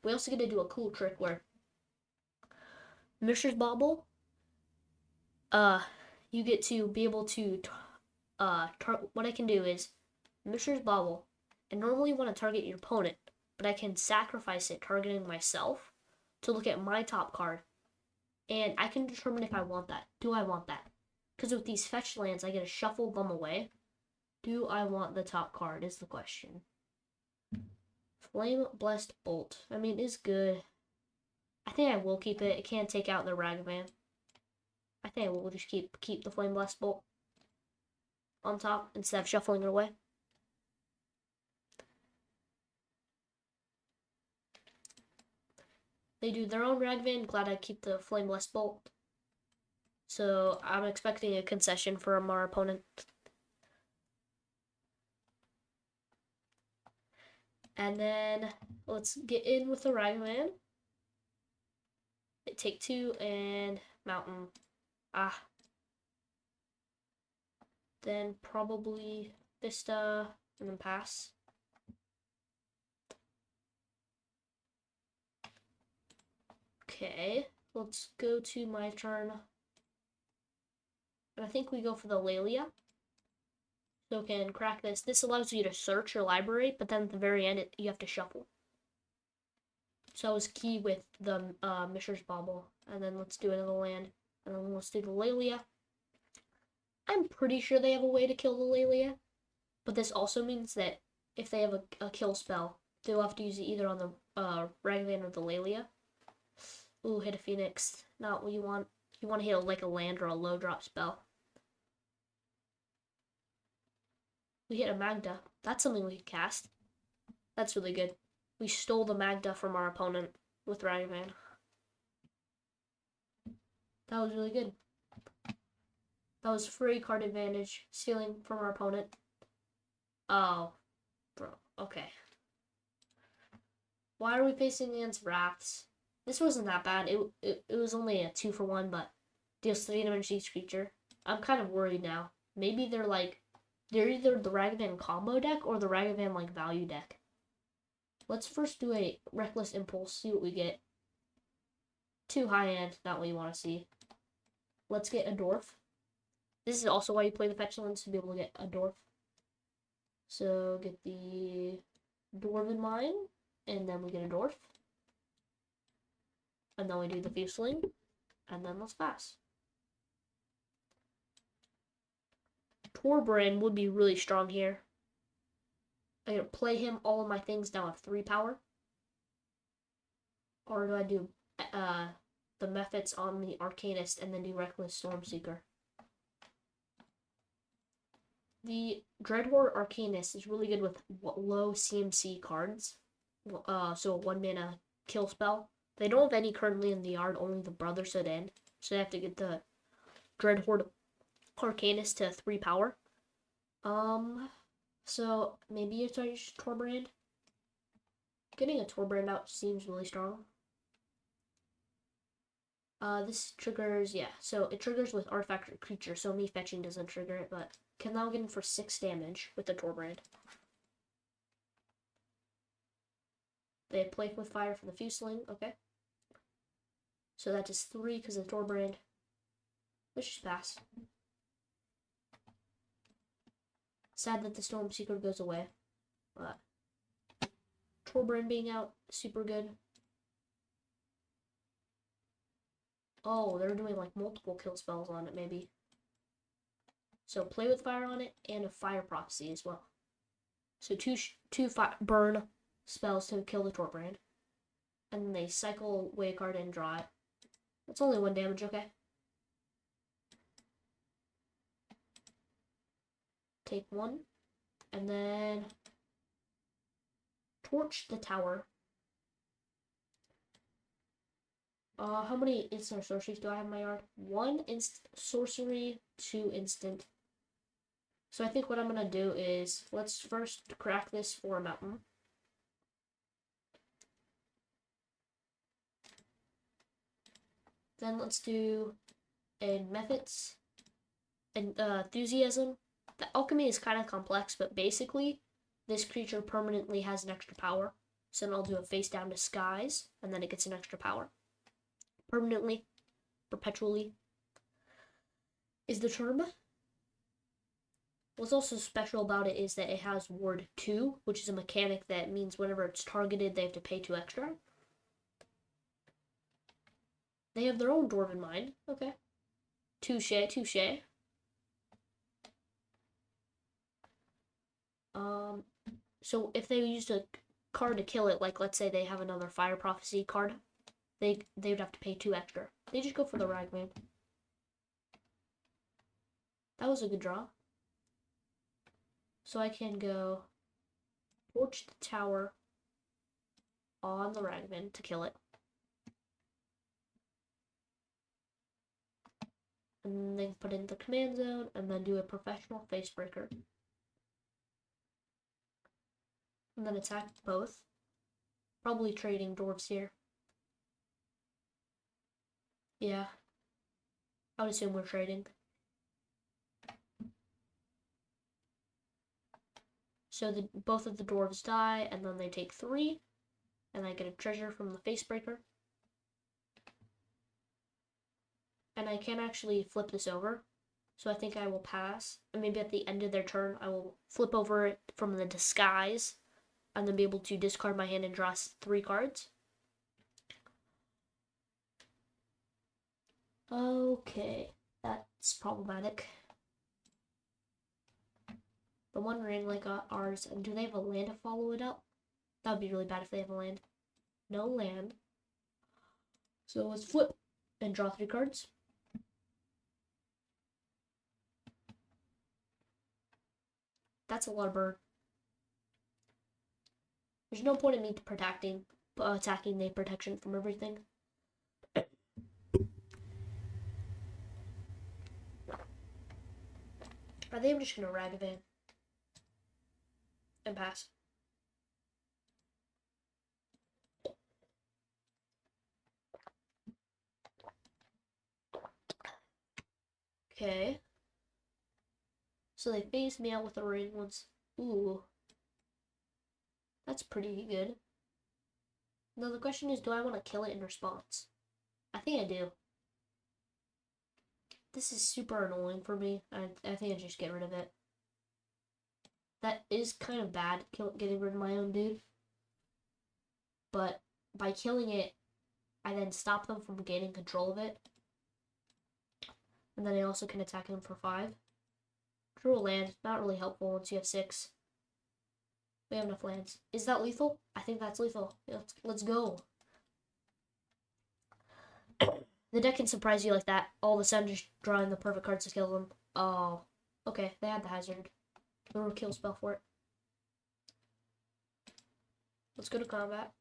We also get to do a cool trick where Mishra's Bauble, you get to be able to, what I can do is Mishra's Bauble, and normally want to target your opponent, but I can sacrifice it targeting myself to look at my top card, and I can determine if I want that. Do I want that? Because with these fetch lands, I get to shuffle them away. Do I want the top card is the question. Flame Blessed Bolt. I mean, it's good. I think I will keep it. It can't take out the Ragavan. I think I will just keep the Flame Blessed Bolt on top instead of shuffling it away. They do their own Ragavan. Glad I keep the Flame Blessed Bolt. So I'm expecting a concession from our opponent. And then let's get in with the Ragavan. Take two and Mountain. Then probably Vista and then pass. Okay, let's go to my turn. And I think we go for the Lalia. So can crack this. This allows you to search your library, but then at the very end, you have to shuffle. So I was key with the Mishra's Bauble. And then let's do another land. And then let's do the Lalia. I'm pretty sure they have a way to kill the Lalia. But this also means that if they have a kill spell, they'll have to use it either on the Ragavan or the Lalia. Ooh, hit a Phoenix. Not what you want. You want to hit like a land or a low drop spell. We hit a Magda. That's something we could cast. That's really good. We stole the Magda from our opponent with Ragavan. That was really good. That was free card advantage, stealing from our opponent. Oh, bro. Okay. Why are we facing against Wraths? This wasn't that bad. It was only a 2-for-1, but deals 3 damage to each creature. I'm kind of worried now. Maybe they're either the Ragavan combo deck or the Ragavan like value deck. Let's first do a Reckless Impulse, see what we get. Too high end, not what you want to see. Let's get a Dwarf. This is also why you play the fetch lands, to be able to get a Dwarf. So get the Dwarven Mine, and then we get a Dwarf. And then we do the Fuseling, and then let's pass. Torbrand would be really strong here. I'm going to play him. All of my things now have 3 power. Or do I do the methods on the Arcanist and then do Reckless Stormseeker? The Dreadhorde Arcanist is really good with low CMC cards. So a 1 mana kill spell. They don't have any currently in the yard, only the Brotherhood End. So they have to get the Dreadhorde Arcanist to 3 power. So maybe you try Torbrand. Getting a Torbrand out seems really strong. This triggers, yeah, so it triggers with artifact or creature, so me fetching doesn't trigger it, but can now get in for 6 damage with the Torbrand. They play with fire for the Fuseling, okay. So that is 3 because of the Torbrand. Let's just pass. Sad that the Stormseeker goes away, but Torbrand being out, super good. Oh, they're doing like multiple kill spells on it, maybe. So play with fire on it and a fire prophecy as well. So two burn spells to kill the Torbrand. And then they cycle away a card and draw it. That's only 1 damage, okay? Take 1. And then torch the tower. How many instant sorceries do I have in my yard? 1 instant sorcery, 2 instant. So I think what I'm gonna do is, let's first crack this for a mountain. Then let's do a methods and enthusiasm. The alchemy is kind of complex, but basically, this creature permanently has an extra power. So then I'll do a face down disguise, and then it gets an extra power. Permanently, perpetually is the term. What's also special about it is that it has ward 2, which is a mechanic that means whenever it's targeted, they have to pay 2 extra. They have their own dwarven mind. Okay. Touche, touche. So if they used a card to kill it, like let's say they have another Fire Prophecy card, they would have to pay 2 extra. They just go for the Ragman. That was a good draw. So I can go torch the tower on the Ragman to kill it. And then put it in the command zone and then do a professional facebreaker. And then attack both. Probably trading dwarves here. Yeah. I would assume we're trading. So both of the dwarves die, and then they take 3. And I get a treasure from the facebreaker. And I can actually flip this over. So I think I will pass. And maybe at the end of their turn, I will flip over it from the disguise. And then be able to discard my hand and draw 3 cards. Okay, that's problematic. The One Ring like ours, and do they have a land to follow it up? That would be really bad if they have a land. No land. So let's flip and draw 3 cards. That's a lot of burn. There's no point in me attacking the protection from everything. I think I'm just gonna Ragavan and pass. Okay. So they phased me out with the ring once. Ooh. That's pretty good. Now the question is, do I want to kill it in response? I think I do. This is super annoying for me. I think I just get rid of it. That is kind of bad, getting rid of my own dude. But by killing it, I then stop them from gaining control of it. And then I also can attack him for 5. Drew a land, not really helpful once you have 6. We have enough lands. Is that lethal? I think that's lethal. Let's go. The deck can surprise you like that. All of a sudden, just drawing the perfect cards to kill them. Oh, okay. They had the hazard. There were a kill spell for it. Let's go to combat.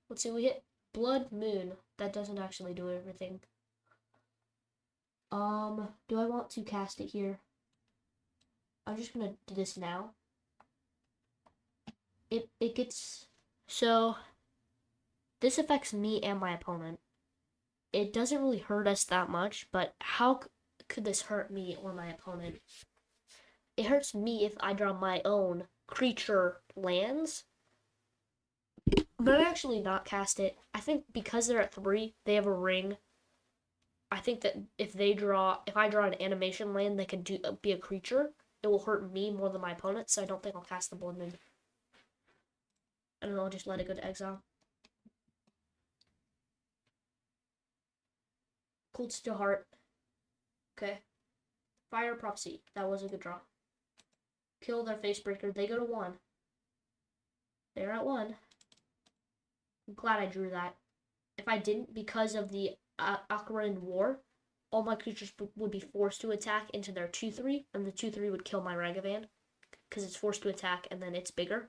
Let's see. We hit Blood Moon. That doesn't actually do everything. Do I want to cast it here? I'm just gonna do this now. It gets so. This affects me and my opponent. It doesn't really hurt us that much, but how could this hurt me or my opponent? It hurts me if I draw my own creature lands. But I actually not cast it. I think because they're at 3, they have a ring. I think that if I draw an animation land that can be a creature, it will hurt me more than my opponent, so I don't think I'll cast the Blood Moon. And then I'll just let it go to exile. Cold Steel Heart. Okay. Fire Prophecy. That was a good draw. Kill their face breaker. They go to 1. They're at 1. I'm glad I drew that. If I didn't, because of the Akaran War, all my creatures would be forced to attack into their 2/3, and the 2/3 would kill my Ragavan, because it's forced to attack, and then it's bigger.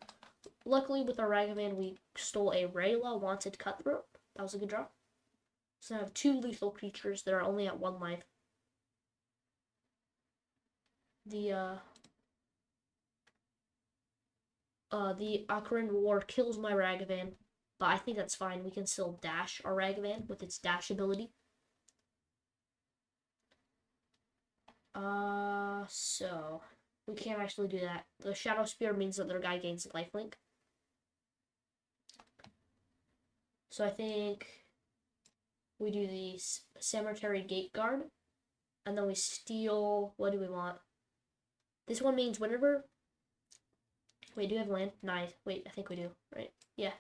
Luckily, with our Ragavan, we stole a Rayla Wanted Cutthroat. That was a good draw. So I have 2 lethal creatures that are only at 1 life. The Akaran War kills my Ragavan, but I think that's fine. We can still dash our Ragavan with its dash ability. So we can't actually do that. The Shadow Spear means that their guy gains lifelink. So I think we do the Cemetery Gate Guard, and then we steal. What do we want? This one means whenever. Wait, do we have land? Nice. Wait, I think we do. Right? Yeah.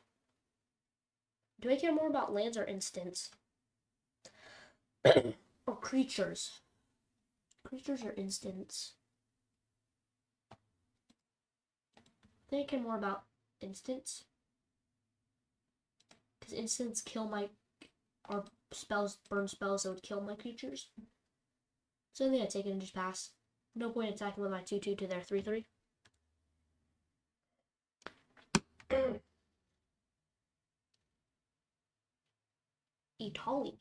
Do I care more about lands or instants? Or creatures? Creatures or instants? I think I care more about instants. Because instants kill my... Or spells, burn spells that would kill my creatures. So I think I take it and just pass. No point attacking with my 2/2 to their 3/3. Itali.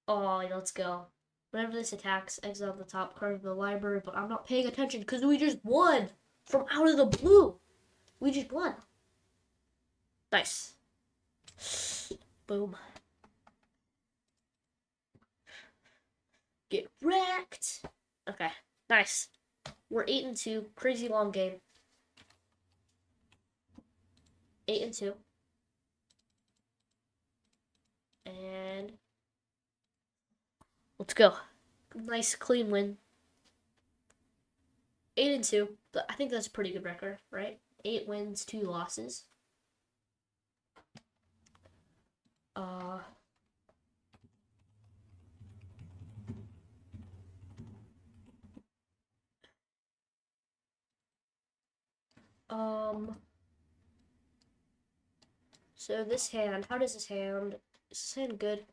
Oh, let's go. Whenever this attacks, exile the top card of the library, but I'm not paying attention because we just won from out of the blue. We just won. Nice. Boom. Get wrecked. Okay, nice. We're 8-2. Crazy long game. 8-2. And let's go. Nice clean win. 8-2. I think that's a pretty good record, right? 8 wins, 2 losses. So this hand, how does this hand? Is this hand good?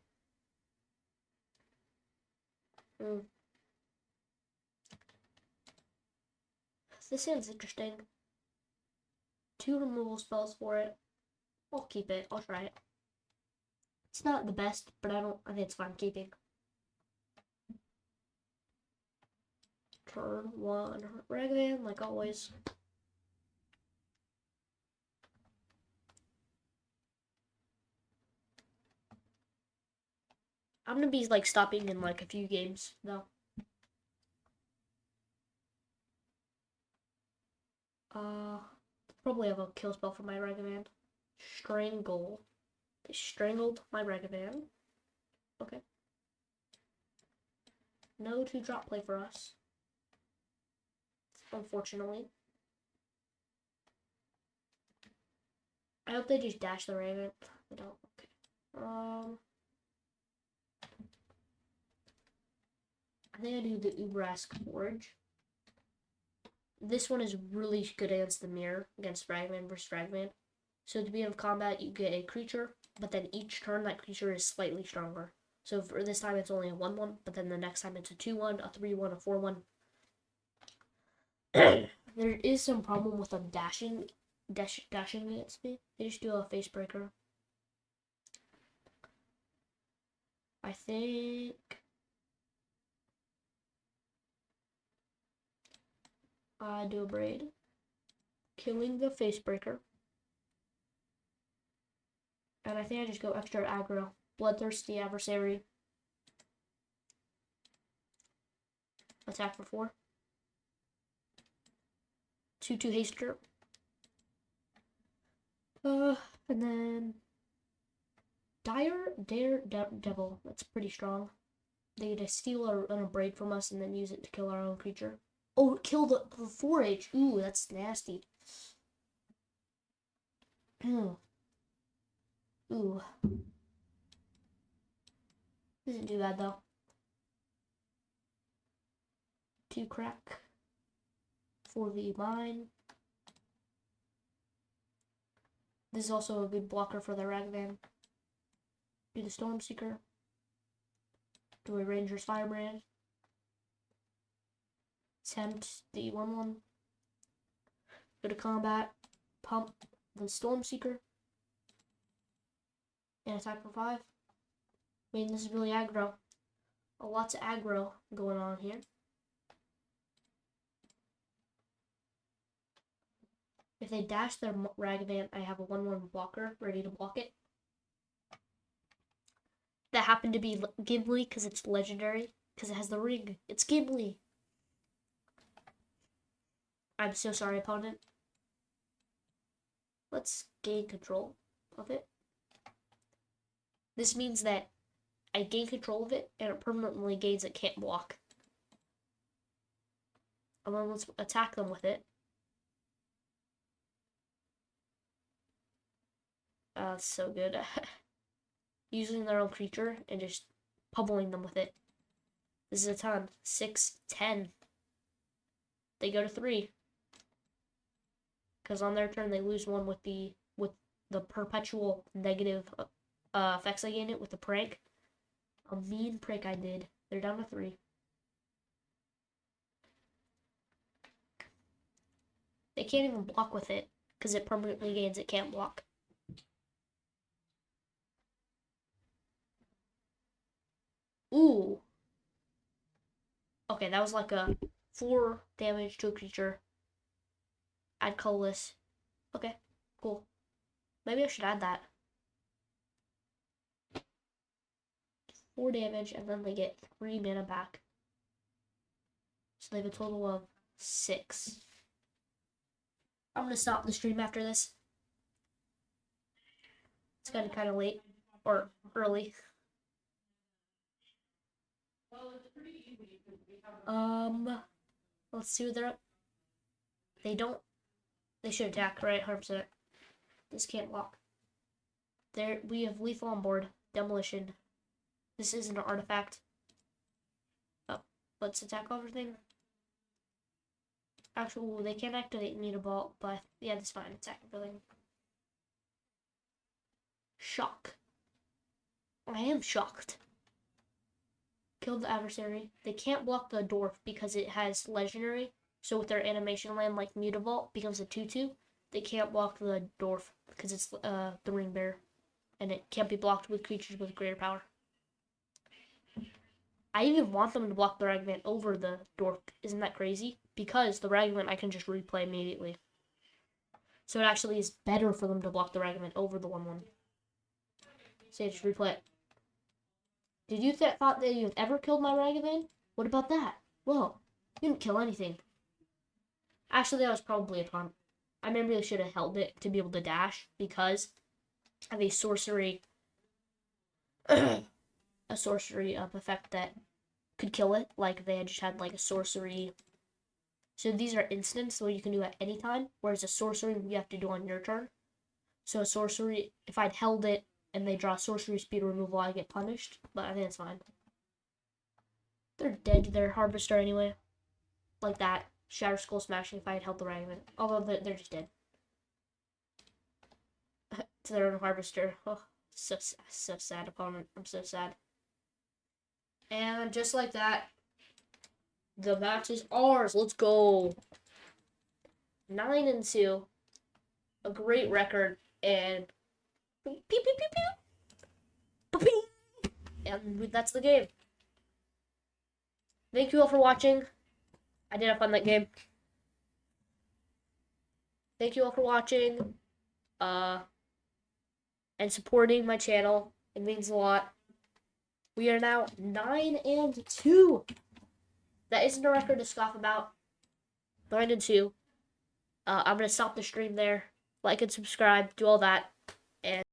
This hand's interesting. 2 removal spells for it. I'll keep it. I'll try it. It's not the best, but I think it's fine keeping. Turn 1. Ragavan, like always. I'm gonna be like stopping in like a few games though. Probably have a kill spell for my Ragavan. Strangle. They strangled my Ragavan. Okay. No 2-drop play for us. Unfortunately. I hope they just dash the Raven. They don't. Okay. I think I do the Ubrask Forge. This one is really good against the mirror, against Fragman versus Fragman. So to be in combat, you get a creature, but then each turn that creature is slightly stronger. So for this time it's only a 1/1, but then the next time it's a 2/1, a 3/1, a 4/1. There is some problem with them dashing against me. They just do a face breaker. I think I do a braid, killing the face breaker. And I think I just go extra aggro. Bloodthirsty adversary. Attack for 4. 2/2 haster. And then Daredevil. That's pretty strong. They get a steal or a braid from us and then use it to kill our own creature. Oh, kill the 4H. Ooh, that's nasty. Ooh. Isn't too bad though. 2 crack. 4v mine. This is also a good blocker for the Ragavan. Do the Stormseeker. Do a Ranger's Firebrand. Tempt the 1/1. Go to combat. Pump the Stormseeker. And attack for 5. I mean, this is really aggro. Lots of aggro going on here. If they dash their Ragavan, I have a 1/1 blocker ready to block it. That happened to be Ghibli because it's legendary. Because it has the ring. It's Ghibli. I'm so sorry, opponent. Let's gain control of it. This means that I gain control of it and it permanently gains it can't block. And then let's attack them with it. So good. Using their own creature and just pummeling them with it. This is a ton. 6, 10. They go to 3. Because on their turn they lose 1 with the perpetual negative effects I gain it with the prank. A mean prank I did. They're down to 3. They can't even block with it because it permanently gains it can't block. Ooh. Okay, that was like a 4 damage to a creature. Add colorless. Okay, cool. Maybe I should add that. 4 damage, and then they get 3 mana back. So they have a total of 6. I'm gonna stop the stream after this. It's getting kind of late. Or early. Let's see what they're up. They should attack, right? 100%. This can't block. There, we have lethal on board. Demolition. This isn't an artifact. Oh, let's attack everything. Actually, they can't activate Mutavault, but yeah, that's fine. Attack everything. Shock. I am shocked. Kill the adversary. They can't block the dwarf because it has legendary. So with their animation land like Mutavault becomes a 2/2. They can't block the dwarf because it's the ring bear. And it can't be blocked with creatures with greater power. I even want them to block the Ragavan over the dwarf. Isn't that crazy? Because the Ragavan I can just replay immediately. So it actually is better for them to block the Ragavan over the 1/1. So just replay it. Did you thought that you've ever killed my Ragavan? What about that? Whoa, you didn't kill anything. Actually, that was probably a punt. I maybe should have held it to be able to dash because I have a sorcery effect that could kill it. Like they just had like a sorcery. So these are instants where you can do at any time, whereas a sorcery you have to do on your turn. So a sorcery, if I'd held it and they draw sorcery speed removal, I get punished. But I think it's fine. They're dead to their harvester anyway. Like that. Shatter Skull Smashing if I had held the Ragavan. Although they're just dead. To their own harvester. Oh, so sad, opponent. I'm so sad. And just like that, the match is ours. Let's go. 9-2. A great record. And pew, pew, pew, pew. Pew, pew. And that's the game. Thank you all for watching. I did have fun that game. Thank you all for watching. And supporting my channel. It means a lot. We are now 9-2. That isn't a record to scoff about. 9-2. I'm gonna stop the stream there. Like and subscribe. Do all that. And